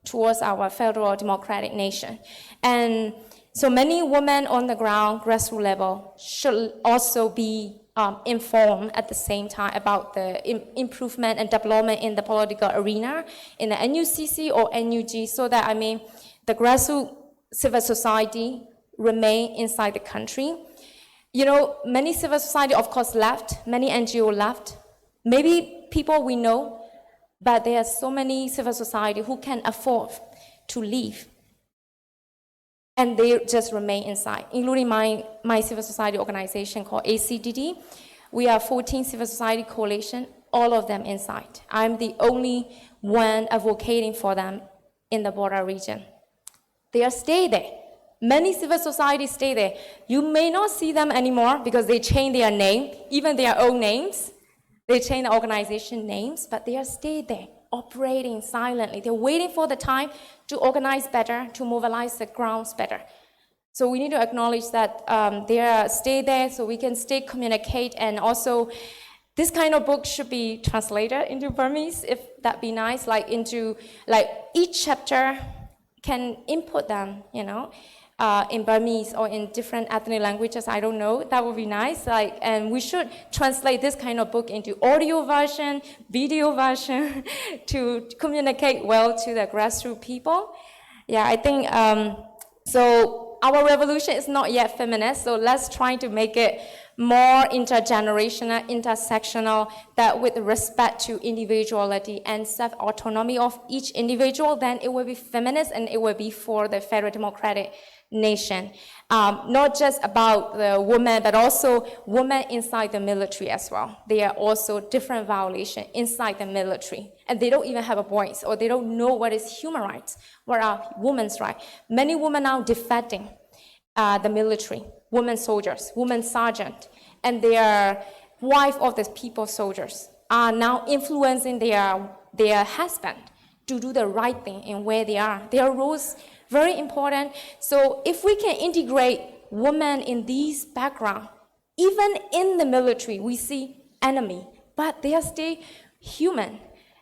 towards our federal democratic nation. And so many women on the ground, grassroots level, should also be informed at the same time about the improvement and development in the political arena, in the NUCC or NUG, so that, the grassroots civil society remain inside the country. You know, many civil society, of course, left, many NGO left, maybe people we know, but there are so many civil society who can afford to leave. And they just remain inside, including my civil society organization called ACDD. We are 14 civil society coalition, all of them inside. I'm the only one advocating for them in the border region. They are stay there. Many civil societies stay there. You may not see them anymore because they change their name, even their own names. They change the organization names, but they are stay there, operating silently. They're waiting for the time to organize better, to mobilize the grounds better. So we need to acknowledge that they are stay there so we can stay communicate, and also this kind of book should be translated into Burmese, if that'd be nice, like each chapter can input them, in Burmese or in different ethnic languages, I don't know, that would be nice. And we should translate this kind of book into audio version, video version, to communicate well to the grassroots people. Yeah, I think, so our revolution is not yet feminist, so let's try to make it more intergenerational, intersectional, that with respect to individuality and self-autonomy of each individual, then it will be feminist and it will be for the federal democratic nation. Not just about the women, but also women inside the military as well. There are also different violations inside the military, and they don't even have a voice, or they don't know what is human rights, what are women's rights. Many women now defending the military, women soldiers, women sergeant, and their wife of the people soldiers are now influencing their husband to do the right thing in where they are. Their roles very important. So if we can integrate women in these background, even in the military, we see enemy, but they are still human.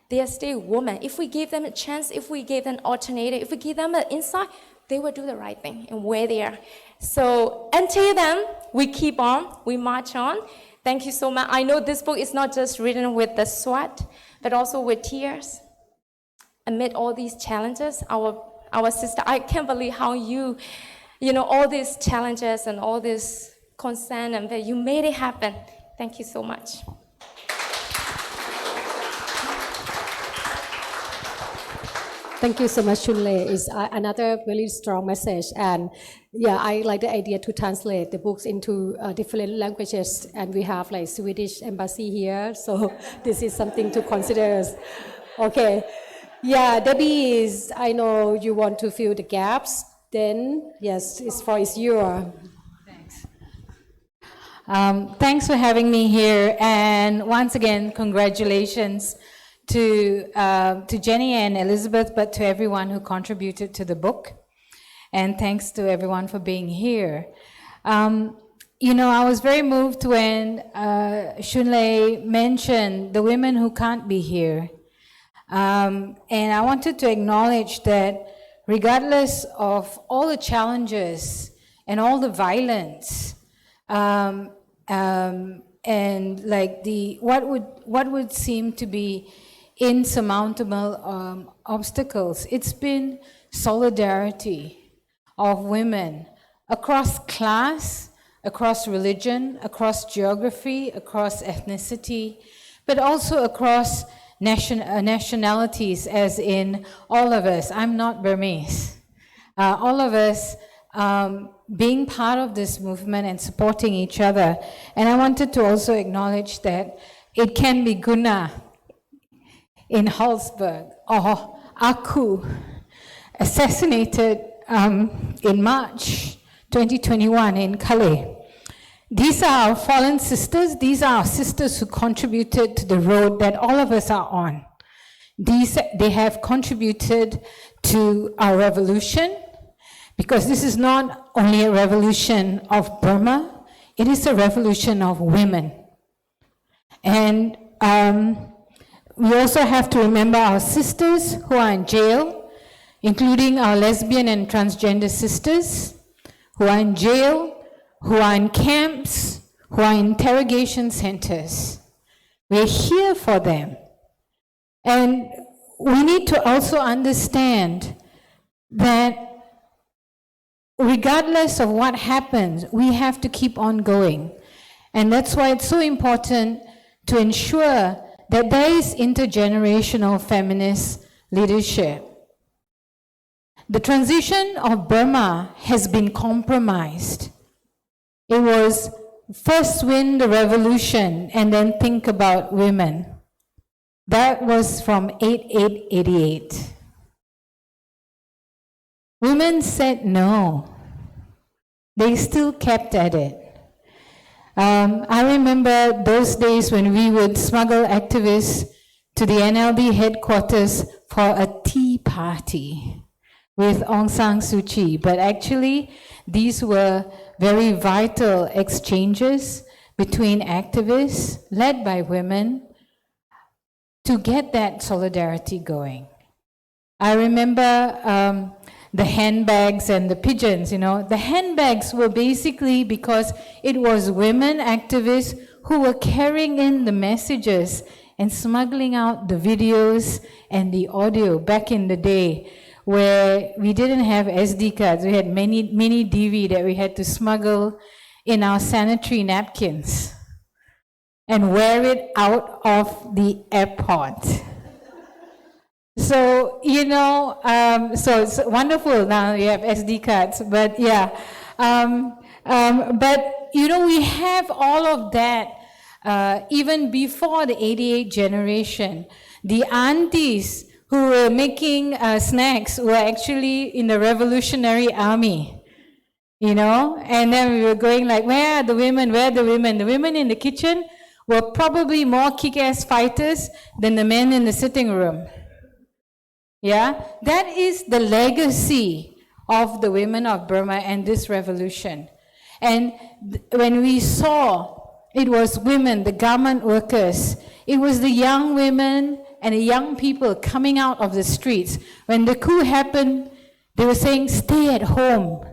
They are still women. If we give them a chance, if we give them alternative, if we give them an insight, they will do the right thing and where they are. So until then, we keep on, we march on. Thank you so much. I know this book is not just written with the sweat, but also with tears. Amid all these challenges, our sister, I can't believe how you know, all these challenges and all this concern, and that you made it happen. Thank you so much. Thank you so much, Chunle. It's another really strong message. And yeah, I like the idea to translate the books into different languages. And we have like Swedish embassy here. So this is something to consider. Okay. Yeah, Debbie, I know you want to fill the gaps. Then, yes, it's your. Thanks. Thanks for having me here. And once again, congratulations to Jenny and Elizabeth, but to everyone who contributed to the book. And thanks to everyone for being here. You know, I was very moved when Shunle mentioned the women who can't be here. And I wanted to acknowledge that regardless of all the challenges and all the violence, and like what would seem to be insurmountable obstacles, it's been solidarity of women across class, across religion, across geography, across ethnicity, but also across nationalities, as in all of us. I'm not Burmese. All of us being part of this movement and supporting each other. And I wanted to also acknowledge that it can be Guna in Hallsberg or Aku, assassinated in March 2021 in Calais. These are our fallen sisters. These are our sisters who contributed to the road that all of us are on. They have contributed to our revolution, because this is not only a revolution of Burma, it is a revolution of women. And we also have to remember our sisters who are in jail, including our lesbian and transgender sisters who are in jail, who are in camps, who are in interrogation centers. We're here for them. And we need to also understand that regardless of what happens, we have to keep on going. And that's why it's so important to ensure that there is intergenerational feminist leadership. The transition of Burma has been compromised. It was first win the revolution and then think about women. That was from 8888. Women said no. They still kept at it. I remember those days when we would smuggle activists to the NLD headquarters for a tea party with Aung San Suu Kyi. But actually, these were very vital exchanges between activists led by women to get that solidarity going. I remember the handbags and the pigeons, you know. The handbags were basically because it was women activists who were carrying in the messages and smuggling out the videos and the audio back in the day where we didn't have SD cards. We had mini DV that we had to smuggle in our sanitary napkins and wear it out of the airport. So, you know, so it's wonderful now you have SD cards, but yeah. But, you know, we have all of that even before the 88 generation. The aunties who were making snacks were actually in the Revolutionary Army, you know? And then we were going like, where are the women, where are the women? The women in the kitchen were probably more kick-ass fighters than the men in the sitting room. Yeah, that is the legacy of the women of Burma and this revolution. And when we saw it was women, the garment workers, it was the young women and the young people coming out of the streets. When the coup happened, they were saying, stay at home.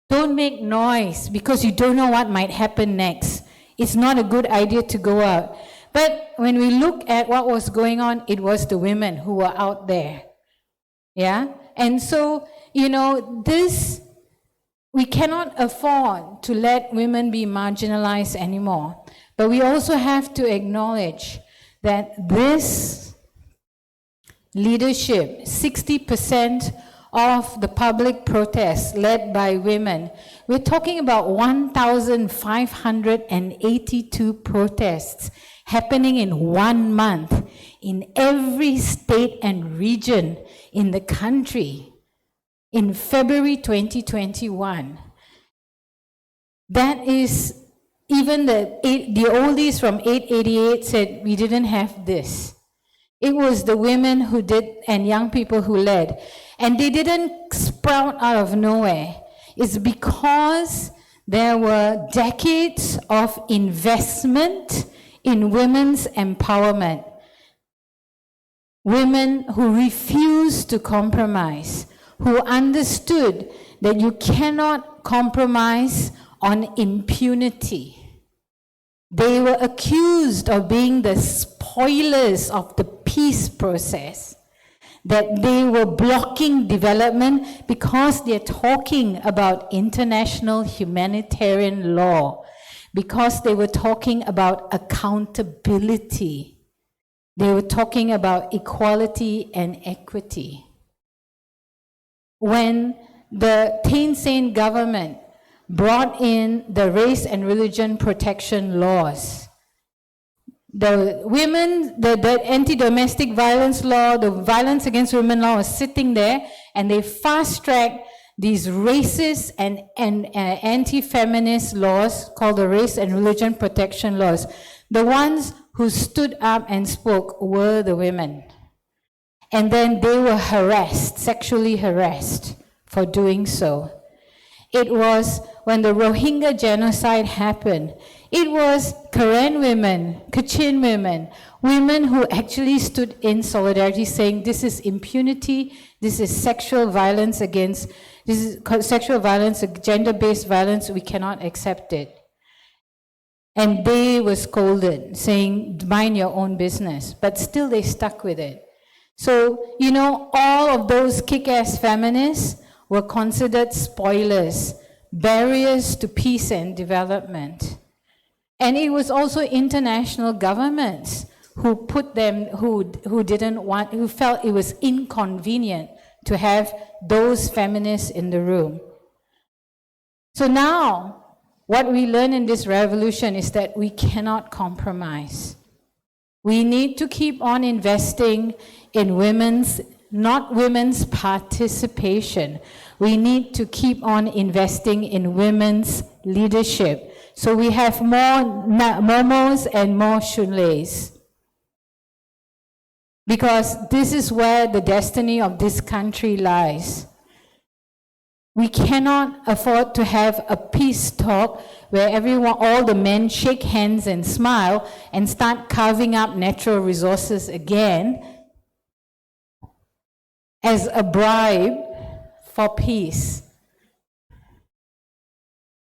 Don't make noise because you don't know what might happen next. It's not a good idea to go out. But when we look at what was going on, it was the women who were out there. Yeah? And so, you know, this, we cannot afford to let women be marginalized anymore. But we also have to acknowledge that this leadership, 60% of the public protests led by women, we're talking about 1,582 protests happening in 1 month in every state and region in the country in February 2021. That is, even the oldies from 888 said we didn't have this. It was the women who did and young people who led. And they didn't sprout out of nowhere. It's because there were decades of investment in women's empowerment. Women who refused to compromise, who understood that you cannot compromise on impunity. They were accused of being the spoilers of the peace process, that they were blocking development because they're talking about international humanitarian law, because they were talking about accountability. They were talking about equality and equity. When the Thein Sein government brought in the race and religion protection laws, the women, the anti-domestic violence law, the violence against women law was sitting there, and they fast-tracked these racist and anti-feminist laws called the race and religion protection laws. The ones who stood up and spoke were the women. And then they were harassed, sexually harassed for doing so. It was when the Rohingya genocide happened, it was Karen women, Kachin women, women who actually stood in solidarity saying this is impunity, this is sexual violence against, this is sexual violence, gender-based violence, we cannot accept it. And they were scolded, saying, mind your own business, but still they stuck with it. So, you know, all of those kick-ass feminists were considered spoilers, barriers to peace and development. And it was also international governments who put them, who felt it was inconvenient to have those feminists in the room. So now, what we learn in this revolution is that we cannot compromise. We need to keep on investing in women's, not women's participation. We need to keep on investing in women's leadership. So we have more momos and more shunleis. Because this is where the destiny of this country lies. We cannot afford to have a peace talk where everyone, all the men shake hands and smile and start carving up natural resources again as a bribe for peace.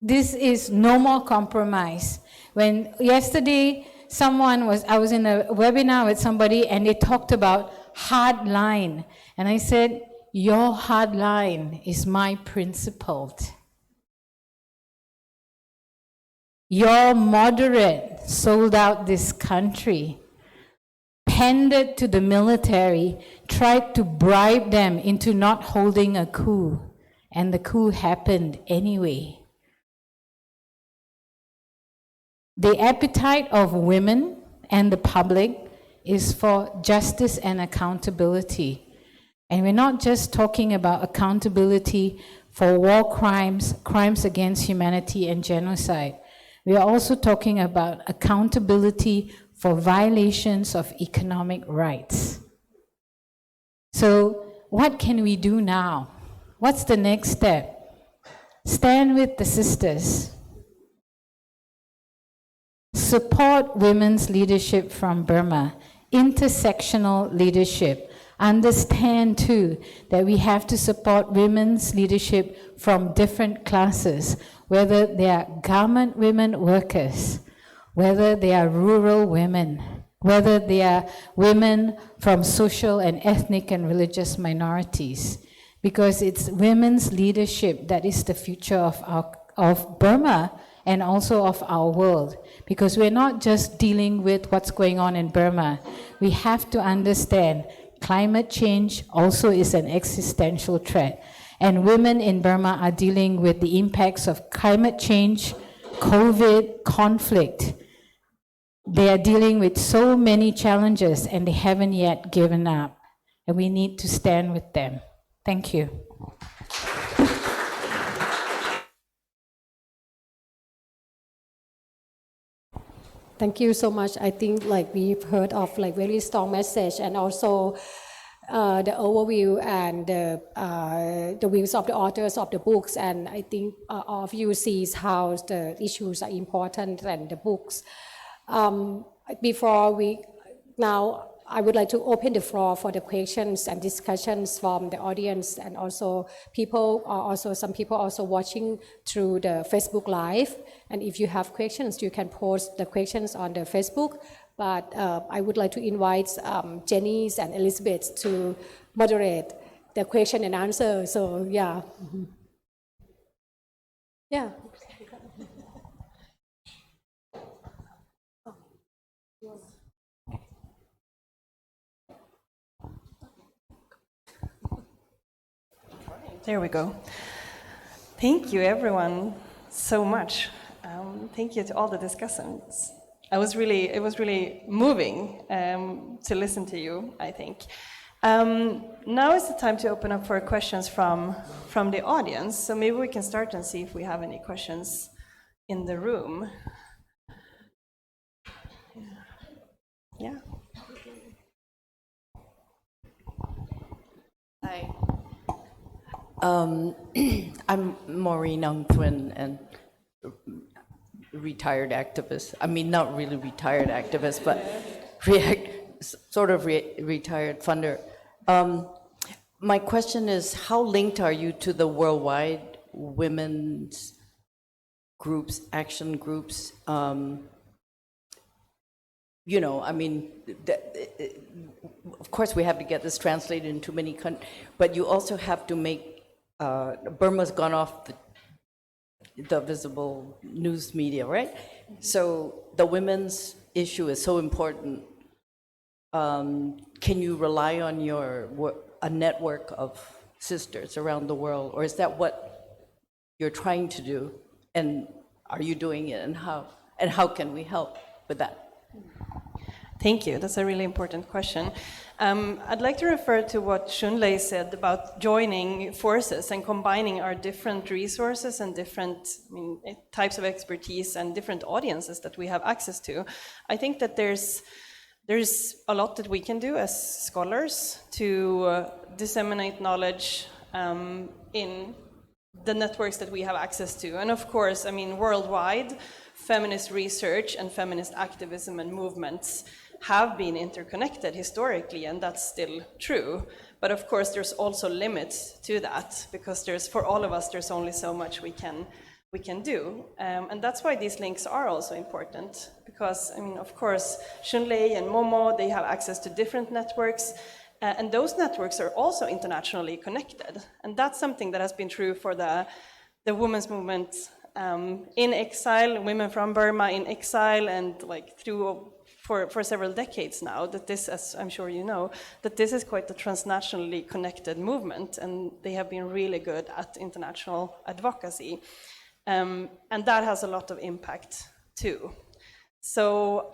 This is no more compromise. When yesterday I was in a webinar with somebody and they talked about hard line. And I said, your hard line is my principled. Your moderate sold out this country, pandered to the military, tried to bribe them into not holding a coup, and the coup happened anyway. The appetite of women and the public is for justice and accountability. And we're not just talking about accountability for war crimes, crimes against humanity, and genocide. We are also talking about accountability for violations of economic rights. So what can we do now? What's the next step? Stand with the sisters. Support women's leadership from Burma, intersectional leadership. Understand too that we have to support women's leadership from different classes, whether they are garment women workers, whether they are rural women, whether they are women from social and ethnic and religious minorities, because it's women's leadership that is the future of Burma and also of our world, because we're not just dealing with what's going on in Burma. We have to understand climate change also is an existential threat. And women in Burma are dealing with the impacts of climate change, COVID, conflict. They are dealing with so many challenges and they haven't yet given up. And we need to stand with them. Thank you. Thank you so much. I think we've heard of very strong message, and also the overview and the views of the authors of the books. And I think all of you sees how the issues are important and the books. Now I would like to open the floor for the questions and discussions from the audience, and also some people also watching through the Facebook Live. And if you have questions, you can post the questions on the Facebook. But I would like to invite Jenny and Elizabeth to moderate the question and answer. So yeah. Mm-hmm. Yeah. There we go. Thank you, everyone, so much. Thank you to all the discussants. It was really moving to listen to you, I think. Now is the time to open up for questions from the audience. So maybe we can start and see if we have any questions in the room. Yeah. Hi. I'm Maureen Ung Thwin, and retired activist. I mean, not really retired activist, but retired funder. My question is, how linked are you to the worldwide women's groups, action groups? You know, I mean, of course we have to get this translated into many countries, but you also have to make, Burma's gone off the visible news media, right? So the women's issue is so important. Can you rely on a network of sisters around the world, or is that what you're trying to do? And are you doing it, and how? And how can we help with that? Thank you. That's a really important question. I'd like to refer to what Shunlei said about joining forces and combining our different resources and different types of expertise and different audiences that we have access to. I think that there's a lot that we can do as scholars to disseminate knowledge in the networks that we have access to. And of course, I mean, worldwide, feminist research and feminist activism and movements have been interconnected historically, and that's still true. But of course, there's also limits to that, because for all of us, there's only so much we can do. And that's why these links are also important, because, I mean, of course, Shunlei and Momo, they have access to different networks, and those networks are also internationally connected. And that's something that has been true for the women's movement in exile, women from Burma in exile, and like for several decades now, that this, as I'm sure you know, that this is quite a transnationally connected movement, and they have been really good at international advocacy. And that has a lot of impact too. So,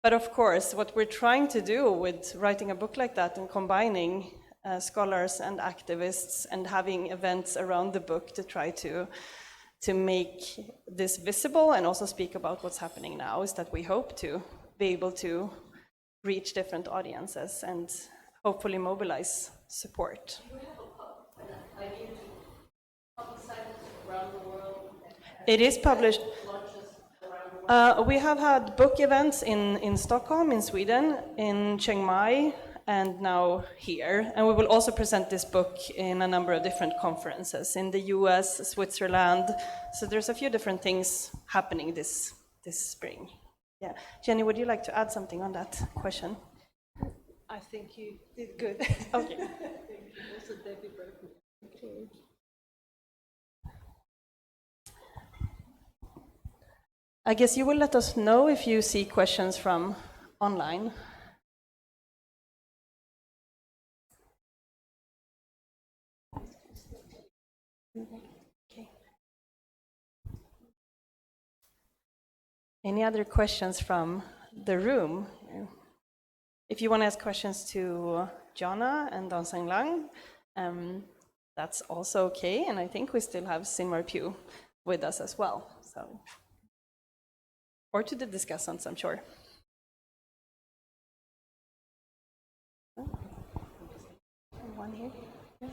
but of course, what we're trying to do with writing a book like that and combining scholars and activists and having events around the book to try to make this visible and also speak about what's happening now, is that we hope to be able to reach different audiences and hopefully mobilize support. It is published. We have had book events in Stockholm, in Sweden, in Chiang Mai, and now here. And we will also present this book in a number of different conferences in the US, Switzerland. So there's a few different things happening this spring. Yeah. Jenny, would you like to add something on that question? I think you did good. Okay. Also, Debbie Bergman. Okay. I guess you will let us know if you see questions from online. Okay. Any other questions from the room? If you want to ask questions to Jonna and Donsang Lang, that's also okay. And I think we still have Sinmar Pugh with us as well. So, or to the discussants, I'm sure. One here. Yeah.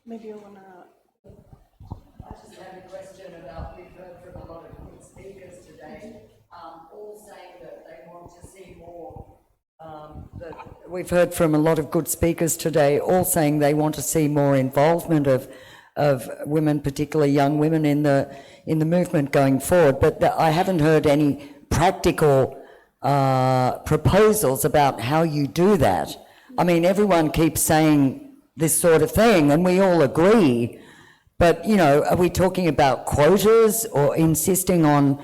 Maybe you want to. I just had a question about, we've heard from a lot of good speakers today, all saying that they want to see more. We've heard from a lot of good speakers today, all saying they want to see more involvement of women, particularly young women, in the movement going forward. But I haven't heard any practical proposals about how you do that. I mean, everyone keeps saying this sort of thing, and we all agree. But, you know, are we talking about quotas or insisting on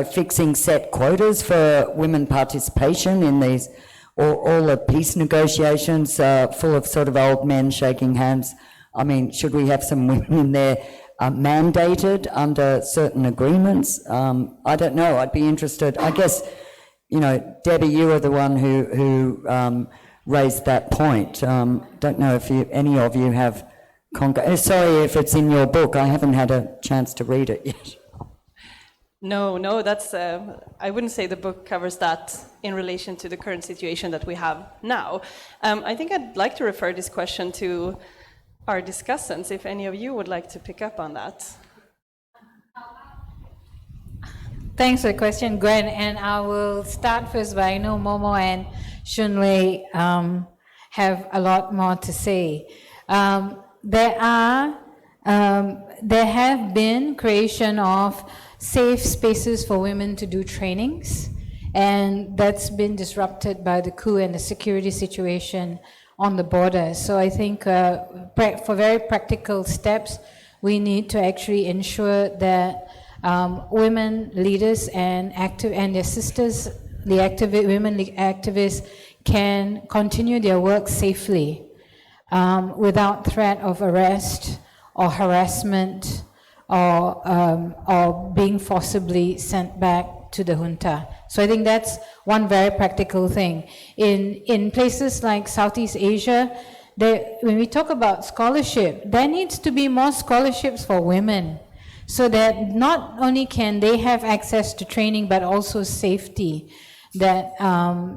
fixing set quotas for women participation in these, or all the peace negotiations full of sort of old men shaking hands I mean, should we have some women in there mandated under certain agreements? I don't know. I'd be interested. I guess, you know, Debbie, you are the one who raised that point. Don't know if any of you have... sorry if it's in your book. I haven't had a chance to read it yet. No, that's, I wouldn't say the book covers that in relation to the current situation that we have now. I think I'd like to refer this question to our discussants, if any of you would like to pick up on that. Thanks for the question, Gwen, and I will start first by, I know Momo and Shunwei have a lot more to say. There have been creation of safe spaces for women to do trainings, and that's been disrupted by the coup and the security situation on the border. So I think for very practical steps, we need to actually ensure that women leaders and their sisters, the women activists, can continue their work safely without threat of arrest or harassment or being forcibly sent back to the junta. So I think that's one very practical thing. In places like Southeast Asia, when we talk about scholarship, there needs to be more scholarships for women, so that not only can they have access to training, but also safety, that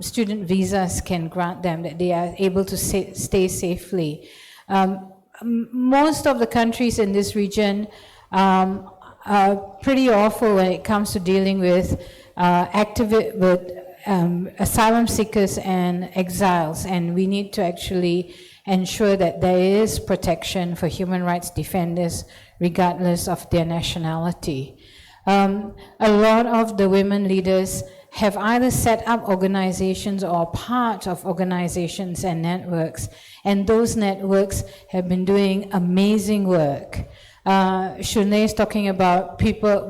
student visas can grant them, that they are able to stay safely. Most of the countries in this region are pretty awful when it comes to dealing with asylum seekers and exiles, and we need to actually ensure that there is protection for human rights defenders regardless of their nationality. A lot of the women leaders have either set up organizations or part of organizations and networks, and those networks have been doing amazing work. Shunei is talking about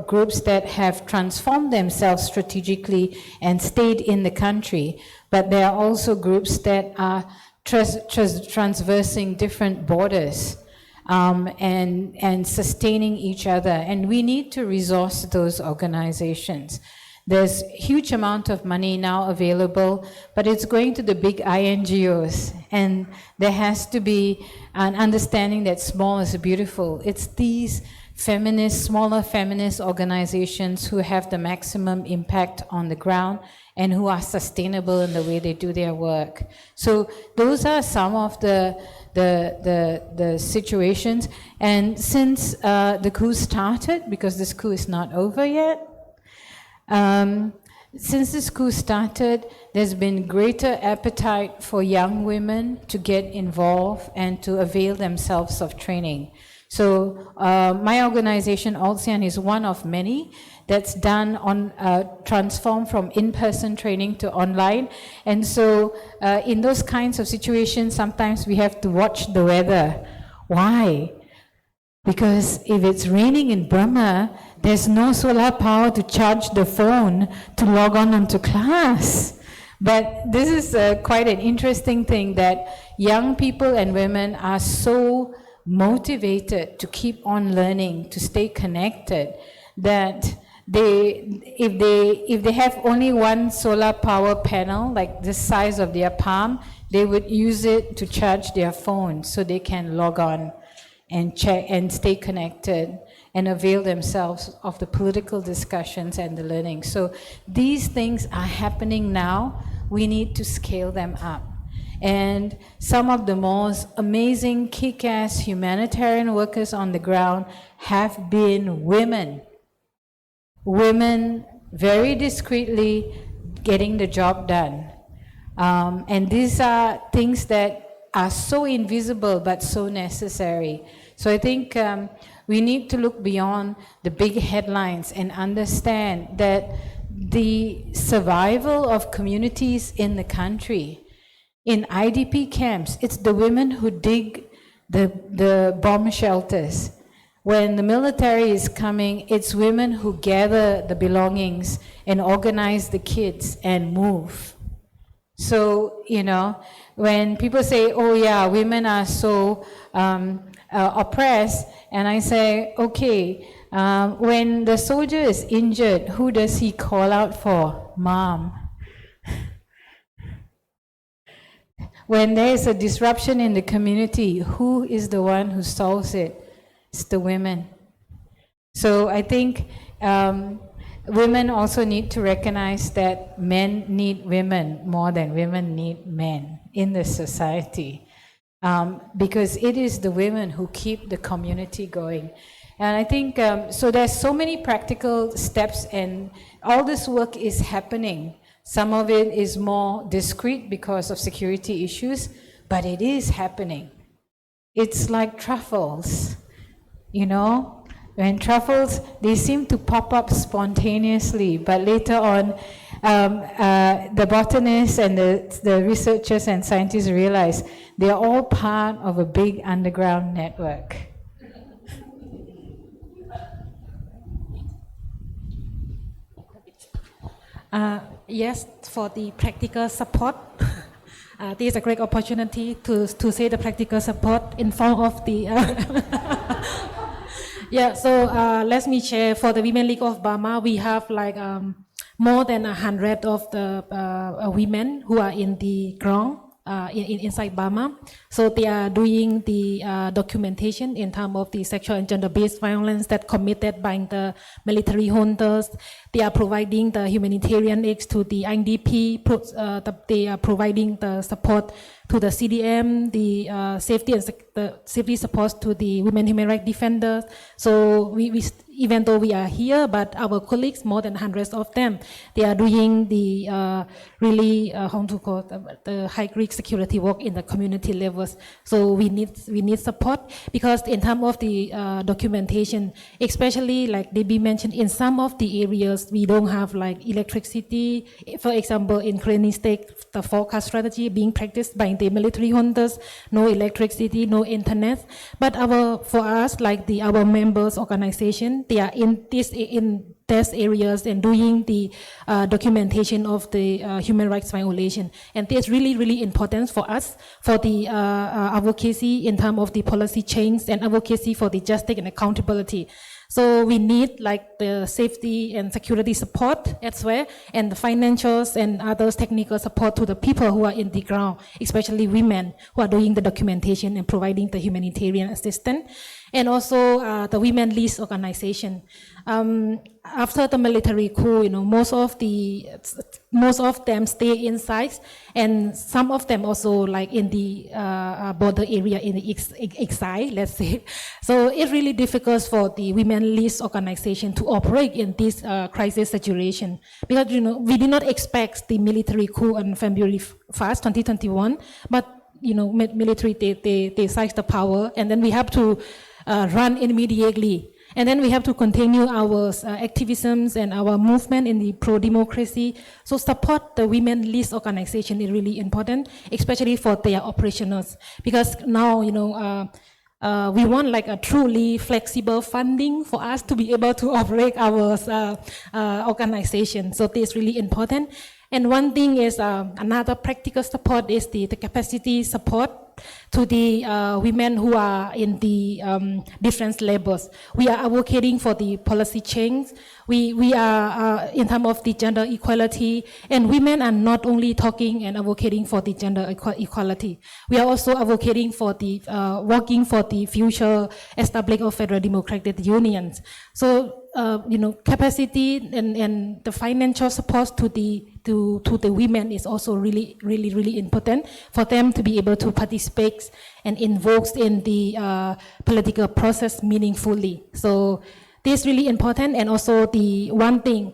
groups that have transformed themselves strategically and stayed in the country, but there are also groups that are transversing different borders and sustaining each other, and we need to resource those organizations. There's a huge amount of money now available, but it's going to the big INGOs, and there has to be an understanding that small is beautiful. It's these smaller feminist organizations who have the maximum impact on the ground and who are sustainable in the way they do their work. So those are some of the situations. And since the coup started, because this coup is not over yet, since this coup started, there's been greater appetite for young women to get involved and to avail themselves of training. So my organization, ALTSEAN, is one of many that's done on transform from in-person training to online. And so in those kinds of situations, sometimes we have to watch the weather. Why? Because if it's raining in Burma, there's no solar power to charge the phone to log on onto class. But this is quite an interesting thing, that young people and women are so motivated to keep on learning, to stay connected, that if they have only one solar power panel, like the size of their palm, they would use it to charge their phone so they can log on and check and stay connected and avail themselves of the political discussions and the learning. So these things are happening now. We need to scale them up. And some of the most amazing kick-ass humanitarian workers on the ground have been women. Women very discreetly getting the job done. And these are things that are so invisible but so necessary. So I think we need to look beyond the big headlines and understand that the survival of communities in the country, in IDP camps, it's the women who dig the bomb shelters. When the military is coming, it's women who gather the belongings and organize the kids and move. So, you know, when people say, oh yeah, women are so oppressed, and I say, okay, when the soldier is injured, who does he call out for? Mom. When there is a disruption in the community, who is the one who solves it? It's the women. So I think women also need to recognize that men need women more than women need men in the society, because it is the women who keep the community going. And I think, so there's so many practical steps, and all this work is happening. Some of it is more discreet because of security issues, but it is happening. It's like truffles, you know? When truffles, they seem to pop up spontaneously, but later on, the botanists and the researchers and scientists realize they're all part of a big underground network. Yes, for the practical support. This is a great opportunity to say the practical support in front of the... Yeah, so let me share. For the Women League of Burma, we have like more than 100 of the women who are in the ground inside Burma. So they are doing the documentation in terms of the sexual and gender-based violence that committed by the military juntas. They are providing the humanitarian aid to the IDP. They are providing the support to the CDM, the safety and the safety support to the women human rights defenders. So we even though we are here, but our colleagues, more than hundreds of them, they are doing the really how to call it, the high-risk security work in the community levels. So we need support, because in terms of the documentation, especially like Debbie mentioned, in some of the areas we don't have like electricity. For example, in Krenny State, the forecast strategy being practiced by the military juntas, no electricity, no internet. But for us, like our members organization, they are in these areas and doing the documentation of the human rights violation. And this is really, really important for us, for the advocacy in terms of the policy change and advocacy for the justice and accountability. So we need like the safety and security support as well, and the financials and others technical support to the people who are in the ground, especially women who are doing the documentation and providing the humanitarian assistance. And also the Women Lead organization. After the military coup, you know, most of them stay inside, and some of them also like in the border area in the exile, let's say. So it's really difficult for the Women Lead organization to operate in this crisis situation, because you know we did not expect the military coup on February 1st, 2021, but you know military they seized the power, and then we have to run immediately. And then we have to continue our activisms and our movement in the pro-democracy. So support the Women Lead organization is really important, especially for their operationals. Because now, you know, we want like a truly flexible funding for us to be able to operate our organization. So this is really important. And one thing is another practical support is the capacity support to the women who are in the different levels. We are advocating for the policy change. We are in terms of the gender equality, and women are not only talking and advocating for the gender equality. We are also advocating for the working for the future establishment of federal democratic unions. So you know, capacity and the financial support to the women is also really important for them to be able to participate and involved in the political process meaningfully. So this is really important. And also the one thing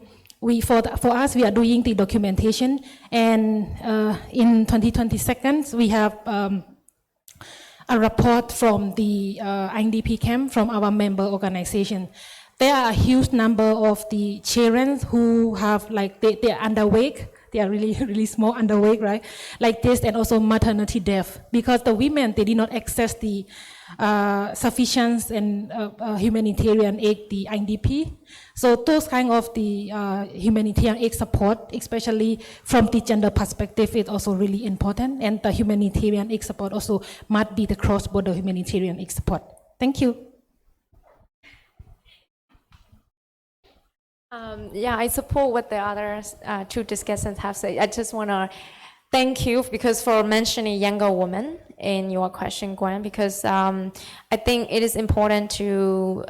for us, we are doing the documentation, and in 2022 we have a report from the IDP camp from our member organization. There are a huge number of the children who have like they are underweight, they are really, really small, underweight, right? Like this, and also maternity death, because the women, they did not access the sufficient and humanitarian aid, the IDP. So those kind of the humanitarian aid support, especially from the gender perspective, is also really important. And the humanitarian aid support also must be the cross-border humanitarian aid support. Thank you. Yeah, I support what the other two discussants have said. I just want to thank you because for mentioning younger women in your question, Gwen, because I think it is important to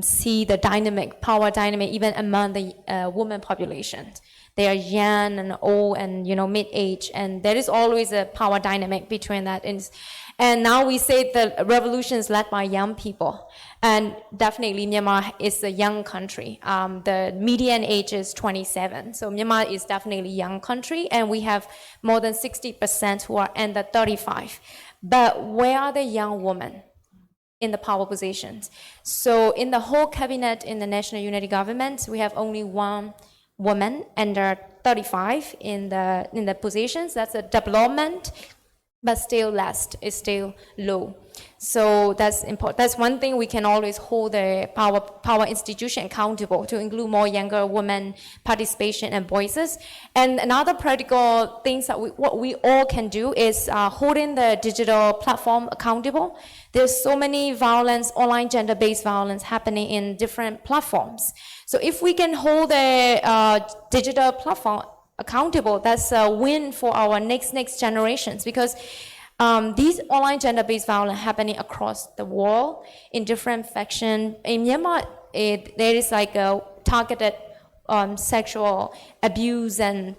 see the dynamic, power dynamic, even among the women population. They are young and old and, you know, mid-age, and there is always a power dynamic between that. And now we say the revolution is led by young people. And definitely Myanmar is a young country. The median age is 27. So Myanmar is definitely a young country, and we have more than 60% who are under 35. But where are the young women in the power positions? So in the whole cabinet in the National Unity Government, we have only one woman under 35 in the positions. That's a development, but still less, is still low. So that's important. That's one thing we can always hold the power institution accountable, to include more younger women participation and voices. And another practical things that what we all can do is holding the digital platform accountable. There's so many violence, online gender-based violence happening in different platforms. So if we can hold the digital platform accountable, that's a win for our next generations, because these online gender-based violence happening across the world in different factions. In Myanmar, there is like a targeted sexual abuse and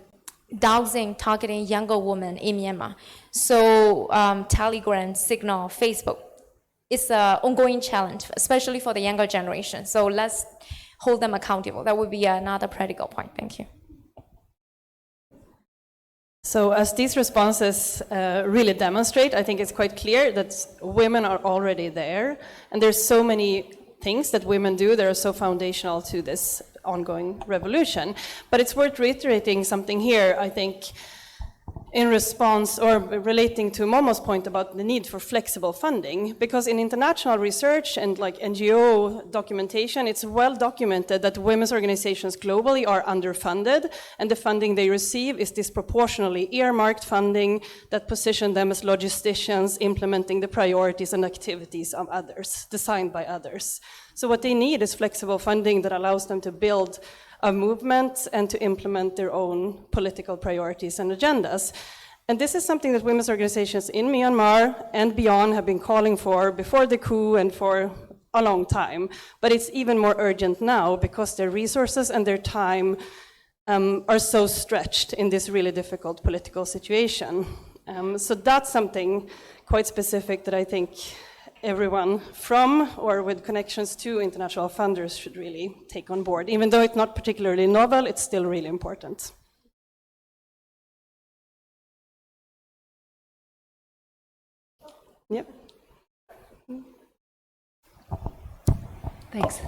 doxing targeting younger women in Myanmar. So Telegram, Signal, Facebook, it's an ongoing challenge, especially for the younger generation. So let's hold them accountable. That would be another practical point. Thank you. So as these responses really demonstrate, I think it's quite clear that women are already there, and there's so many things that women do that are so foundational to this ongoing revolution. But it's worth reiterating something here, I think, in response or relating to Momo's point about the need for flexible funding, because in international research and like NGO documentation, it's well documented that women's organizations globally are underfunded, and the funding they receive is disproportionately earmarked funding that position them as logisticians implementing the priorities and activities of others, designed by others. So what they need is flexible funding that allows them to build a movement and to implement their own political priorities and agendas. And this is something that women's organizations in Myanmar and beyond have been calling for before the coup and for a long time. But it's even more urgent now because their resources and their time are so stretched in this really difficult political situation. So that's something quite specific that I think everyone from or with connections to international funders should really take on board. Even though it's not particularly novel, it's still really important. Yep. Thanks.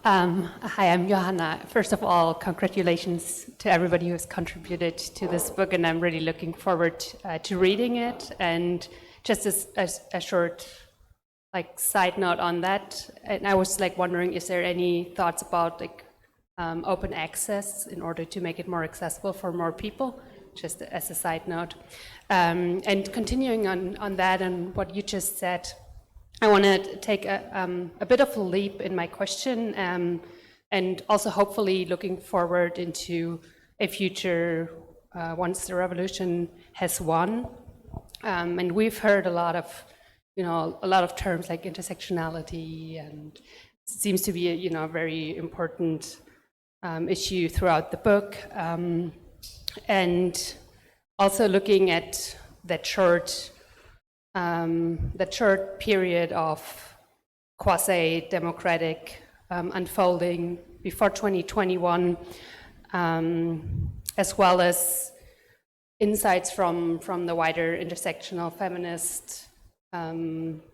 Hi, I'm Johanna. First of all, congratulations to everybody who has contributed to this book, and I'm really looking forward to reading it. And just as a short side note on that, and I was wondering, is there any thoughts about open access in order to make it more accessible for more people? Just as a side note. And continuing on that and what you just said, I want to take a bit of a leap in my question, and also hopefully looking forward into a future once the revolution has won. And we've heard a lot of terms like intersectionality, and it seems to be a very important issue throughout the book. And also looking at that short period of quasi-democratic unfolding before 2021, as well as insights from the wider intersectional feminist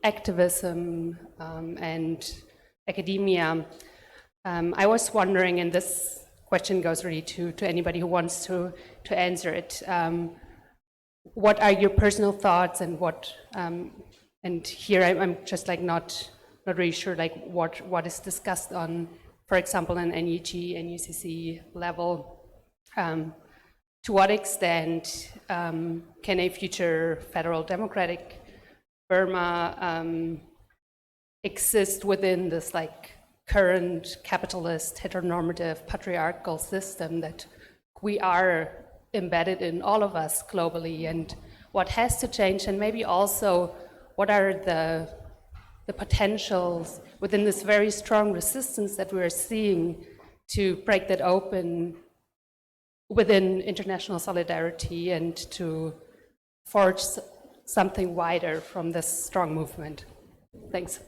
activism and academia. I was wondering in this question goes really to anybody who wants to answer it. What are your personal thoughts, and what? And here I'm just like not really sure like what is discussed on, for example, an NUG, NUCC level. To what extent can a future federal democratic Burma exist within this like current capitalist, heteronormative, patriarchal system that we are embedded in, all of us globally, and what has to change, and maybe also what are the potentials within this very strong resistance that we're seeing to break that open within international solidarity and to forge something wider from this strong movement. Thanks.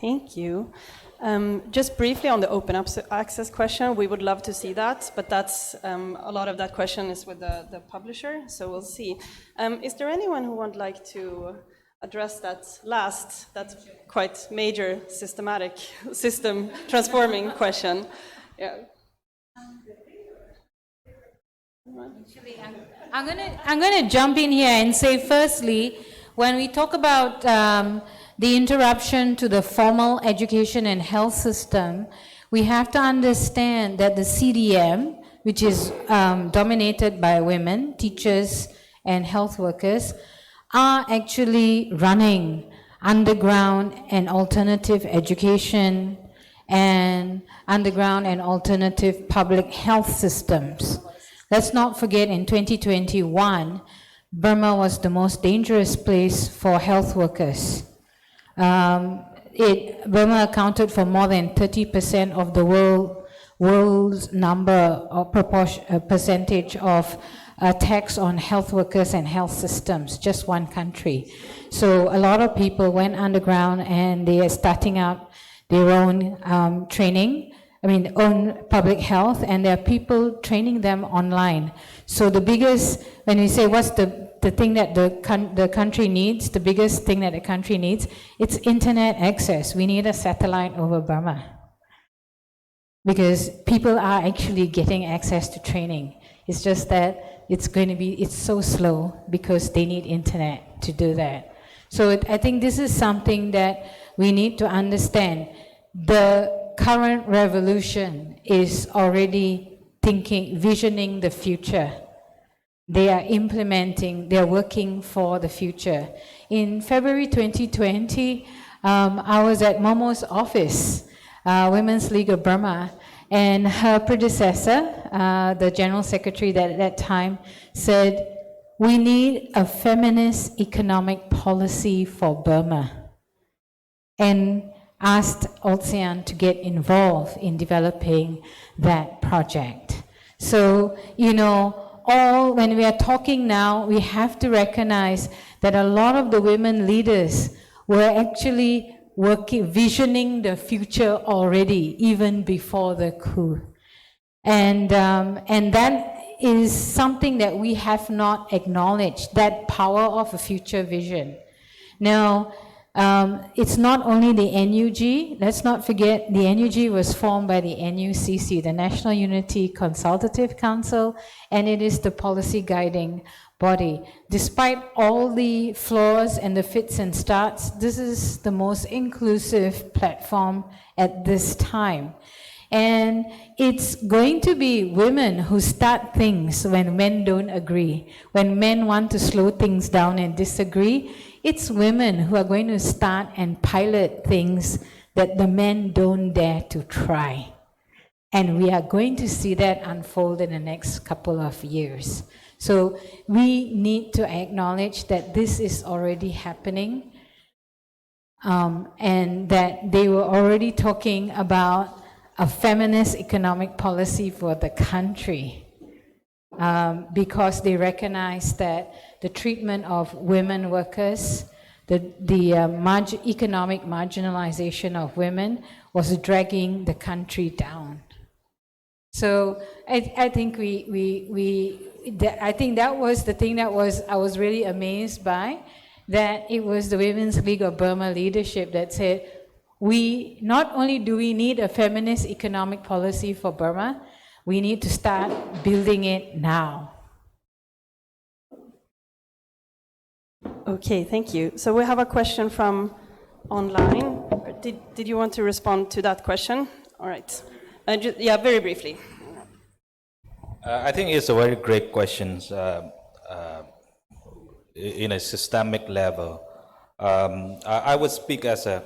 Thank you. Just briefly on the open access question, we would love to see that, but that's a lot of that question is with the publisher, so we'll see. Is there anyone who would like to address that quite major system transforming question? Yeah. I'm gonna jump in here and say, firstly, when we talk about the interruption to the formal education and health system, we have to understand that the CDM, which is dominated by women, teachers and health workers, are actually running underground and alternative education and underground and alternative public health systems. Let's not forget, in 2021, Burma was the most dangerous place for health workers. Burma accounted for more than 30% of the world's number or percentage of attacks on health workers and health systems, just one country. So a lot of people went underground and they are starting out their own training, own public health, and there are people training them online. So the biggest, when we say what's the thing that the country needs, the biggest thing that the country needs, it's internet access. We need a satellite over Burma, because people are actually getting access to training. It's just that it's so slow because they need internet to do that. So I think this is something that we need to understand. The current revolution is already visioning the future. They are they're working for the future. In February 2020, I was at Momo's office, Women's League of Burma, and her predecessor, the General Secretary at that time, said, we need a feminist economic policy for Burma, and asked ASEAN to get involved in developing that project. So, when we are talking now, we have to recognize that a lot of the women leaders were actually visioning the future already, even before the coup. And that is something that we have not acknowledged, that power of a future vision. Now, it's not only the NUG. Let's not forget the NUG was formed by the NUCC, the National Unity Consultative Council, and it is the policy guiding body. Despite all the flaws and the fits and starts, this is the most inclusive platform at this time. And it's going to be women who start things when men don't agree. When men want to slow things down and disagree, it's women who are going to start and pilot things that the men don't dare to try. And we are going to see that unfold in the next couple of years. So we need to acknowledge that this is already happening, and that they were already talking about a feminist economic policy for the country, because they recognize that the treatment of women workers, the economic marginalization of women was dragging the country down. So I think I think that was the thing that I was really amazed by, that it was the Women's League of Burma leadership that said, not only do we need a feminist economic policy for Burma, we need to start building it now. Okay, thank you. So we have a question from online. Did you want to respond to that question? All right. Yeah, very briefly. I think it's a very great question in a systemic level. I would speak as a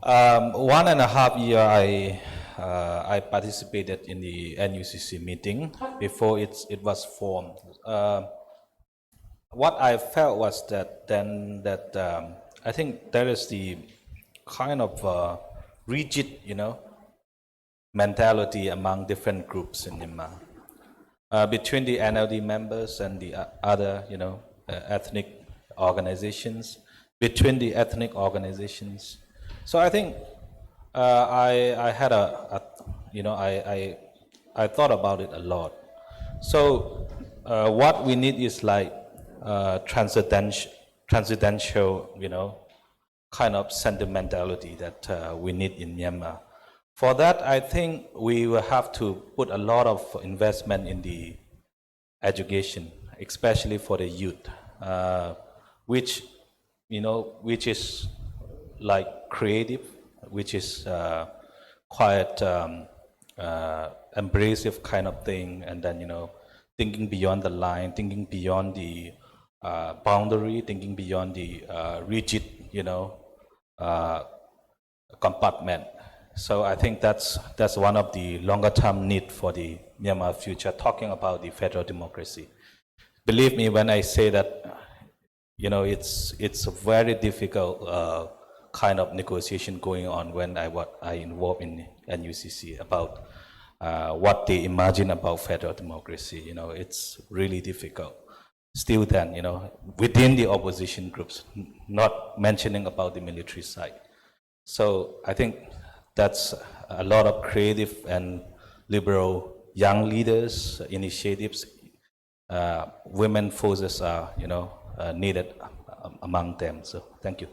One and a half year, I participated in the NUCC meeting before it was formed. What I felt was that I think there is the kind of rigid, mentality among different groups in Myanmar, between the NLD members and the other, ethnic organizations, between the ethnic organizations. So I think I had I thought about it a lot. So what we need is like transcendental, kind of sentimentality that we need in Myanmar. For that, I think we will have to put a lot of investment in the education, especially for the youth, which is like creative, which is quite embracive kind of thing, and then thinking beyond the line, thinking beyond the boundary, thinking beyond the rigid compartment. So I think that's one of the longer term need for the Myanmar future, talking about the federal democracy. Believe me when I say that it's a very difficult kind of negotiation going on when I involved in NUCC about what they imagine about federal democracy. It's really difficult. Still then, within the opposition groups, not mentioning about the military side. So I think that's a lot of creative and liberal young leaders, initiatives, women forces are, needed among them. So thank you.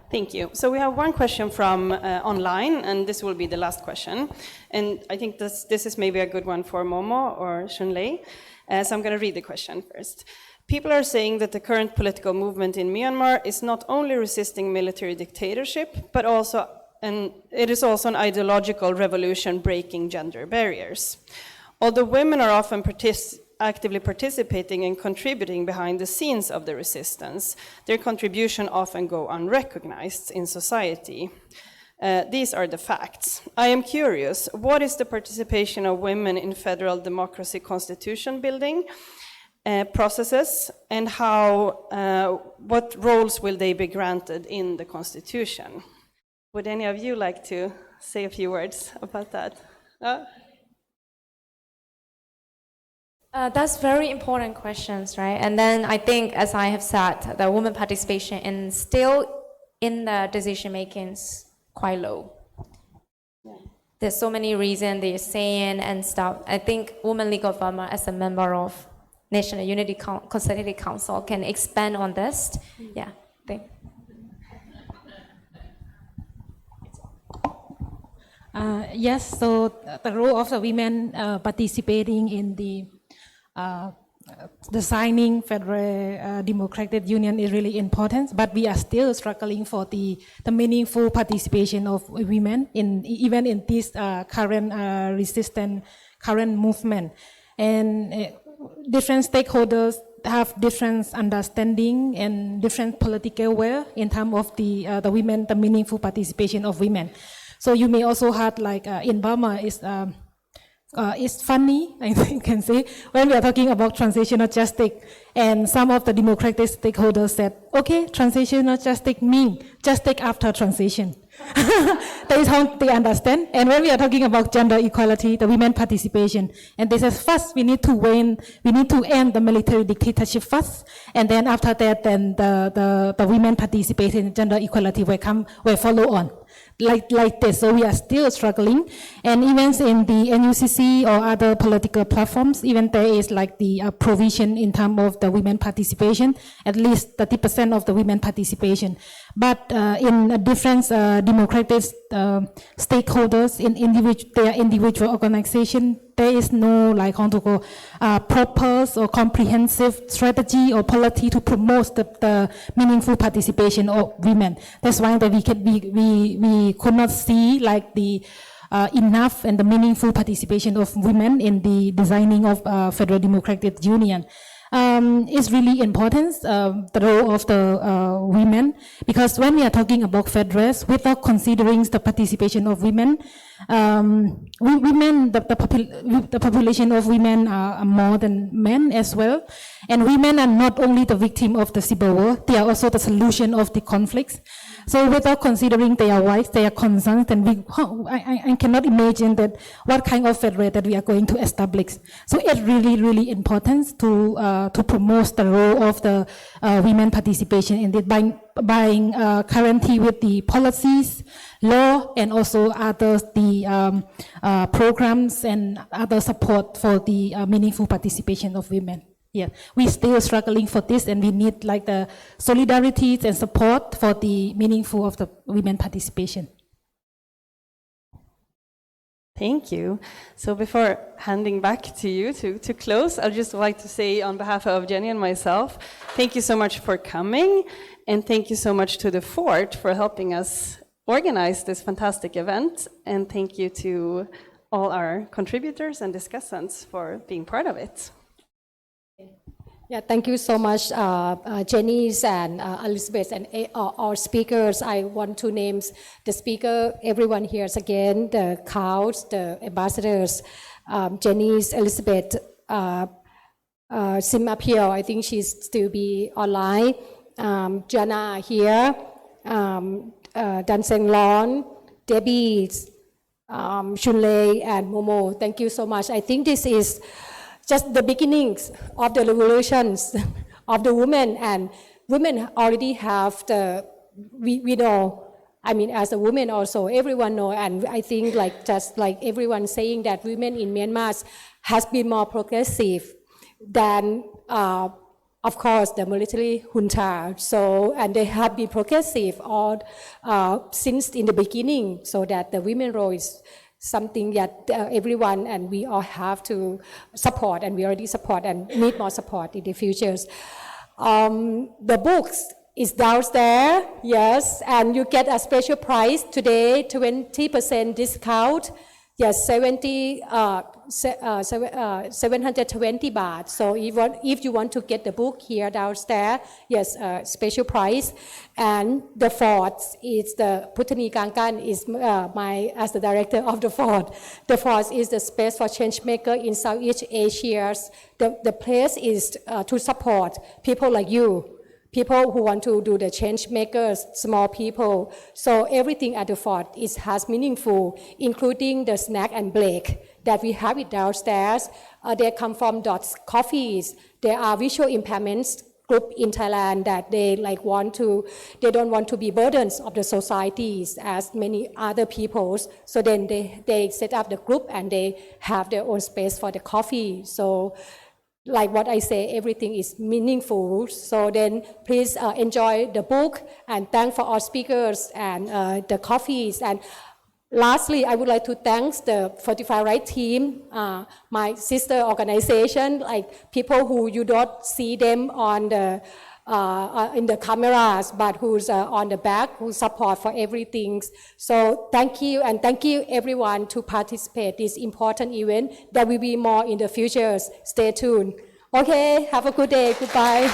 Thank you. So we have one question from online, and this will be the last question. And I think this is maybe a good one for Momo or Shunlei. So I'm going to read the question first. People are saying that the current political movement in Myanmar is not only resisting military dictatorship, but it is also an ideological revolution breaking gender barriers. Although women are often actively participating and contributing behind the scenes of the resistance, their contribution often go unrecognized in society. These are the facts. I am curious, what is the participation of women in federal democracy constitution building processes, and what roles will they be granted in the constitution? Would any of you like to say a few words about that? That's very important questions, right? And then I think, as I have said, the women participation still in the decision making is quite low. Yeah. There's so many reasons they're saying and stuff. I think Women League of Burma, as a member of National Unity Consultative Council, can expand on this. Yeah. Yes. So the role of the women participating in the signing Federal Democratic Union is really important, but we are still struggling for the meaningful participation of women even in this current current movement. And different stakeholders have different understanding and different political will in terms of the meaningful participation of women. So you may also have in Burma it's funny, I think you can say, when we are talking about transitional justice, and some of the democratic stakeholders said, okay, transitional justice means justice after transition. That is how they understand. And when we are talking about gender equality, the women participation, and they said, first we need to end the military dictatorship first, and then after that, then the women participation in gender equality will follow on. like this. So we are still struggling. And even in the NUCC or other political platforms, even there is like the provision in terms of the women participation, at least 30% of the women participation. But in different democratic stakeholders in their individual organization, there is no like proper or comprehensive strategy or policy to promote the meaningful participation of women. That's why that we could not see like the enough and the meaningful participation of women in the designing of Federal Democratic Union. It's really important, the role of the women, because when we are talking about federals, without considering the participation of women, the population of women are more than men as well. And women are not only the victim of the civil war, they are also the solution of the conflicts. So without considering their rights, their concerns, then I cannot imagine that what kind of federal that we are going to establish. So it's really, really important to promote the role of the women participation in it by guarantee with the policies, law, and also other programs and other support for the meaningful participation of women. Yeah, we're still struggling for this, and we need like the solidarity and support for the meaningful of the women participation. Thank you. So before handing back to you to close, I'd just like to say on behalf of Jenny and myself, thank you so much for coming, and thank you so much to the Fort for helping us organize this fantastic event, and thank you to all our contributors and discussants for being part of it. Yeah, thank you so much, Jenny and Elizabeth, and our speakers. I want to name the speaker, everyone here again, the cows, the ambassadors, Jenny, Elizabeth, Sim Upheaval, I think she's still be online, Jana here, Dan Seng Lon, Debbie, Shunlei, and Momo. Thank you so much. I think this is just the beginnings of the revolutions of the women, and women already have we know, I mean, as a woman also, everyone know, and I think like just like everyone saying that women in Myanmar has been more progressive than, of course, the military junta. So, and they have been progressive all since in the beginning, so that the women role is something that everyone and we all have to support, and we already support and need more support in the futures. The books is downstairs, yes, and you get a special price today, 20% discount, yes, 720 baht. So if you want to get the book here downstairs, yes, special price. And the Fort is the Puttani Kangkan is as the director of the Fort. The Fort is the space for change maker in Southeast Asia. The place is to support people like you, people who want to do the change makers, small people. So everything at the Fort has meaningful, including the snack and break that we have it downstairs. They come from Dots Coffees. There are visual impairments group in Thailand that they don't want to be burdens of the societies as many other peoples. So then they set up the group and they have their own space for the coffee. So like what I say, everything is meaningful. So then please enjoy the book, and thank for our speakers and the coffees. And lastly, I would like to thank the Fortify Right team, my sister organization, like people who you don't see them on the in the cameras, but who's on the back, who support for everything. So thank you, and thank you everyone to participate in this important event. There will be more in the future. Stay tuned. Okay, have a good day. Goodbye.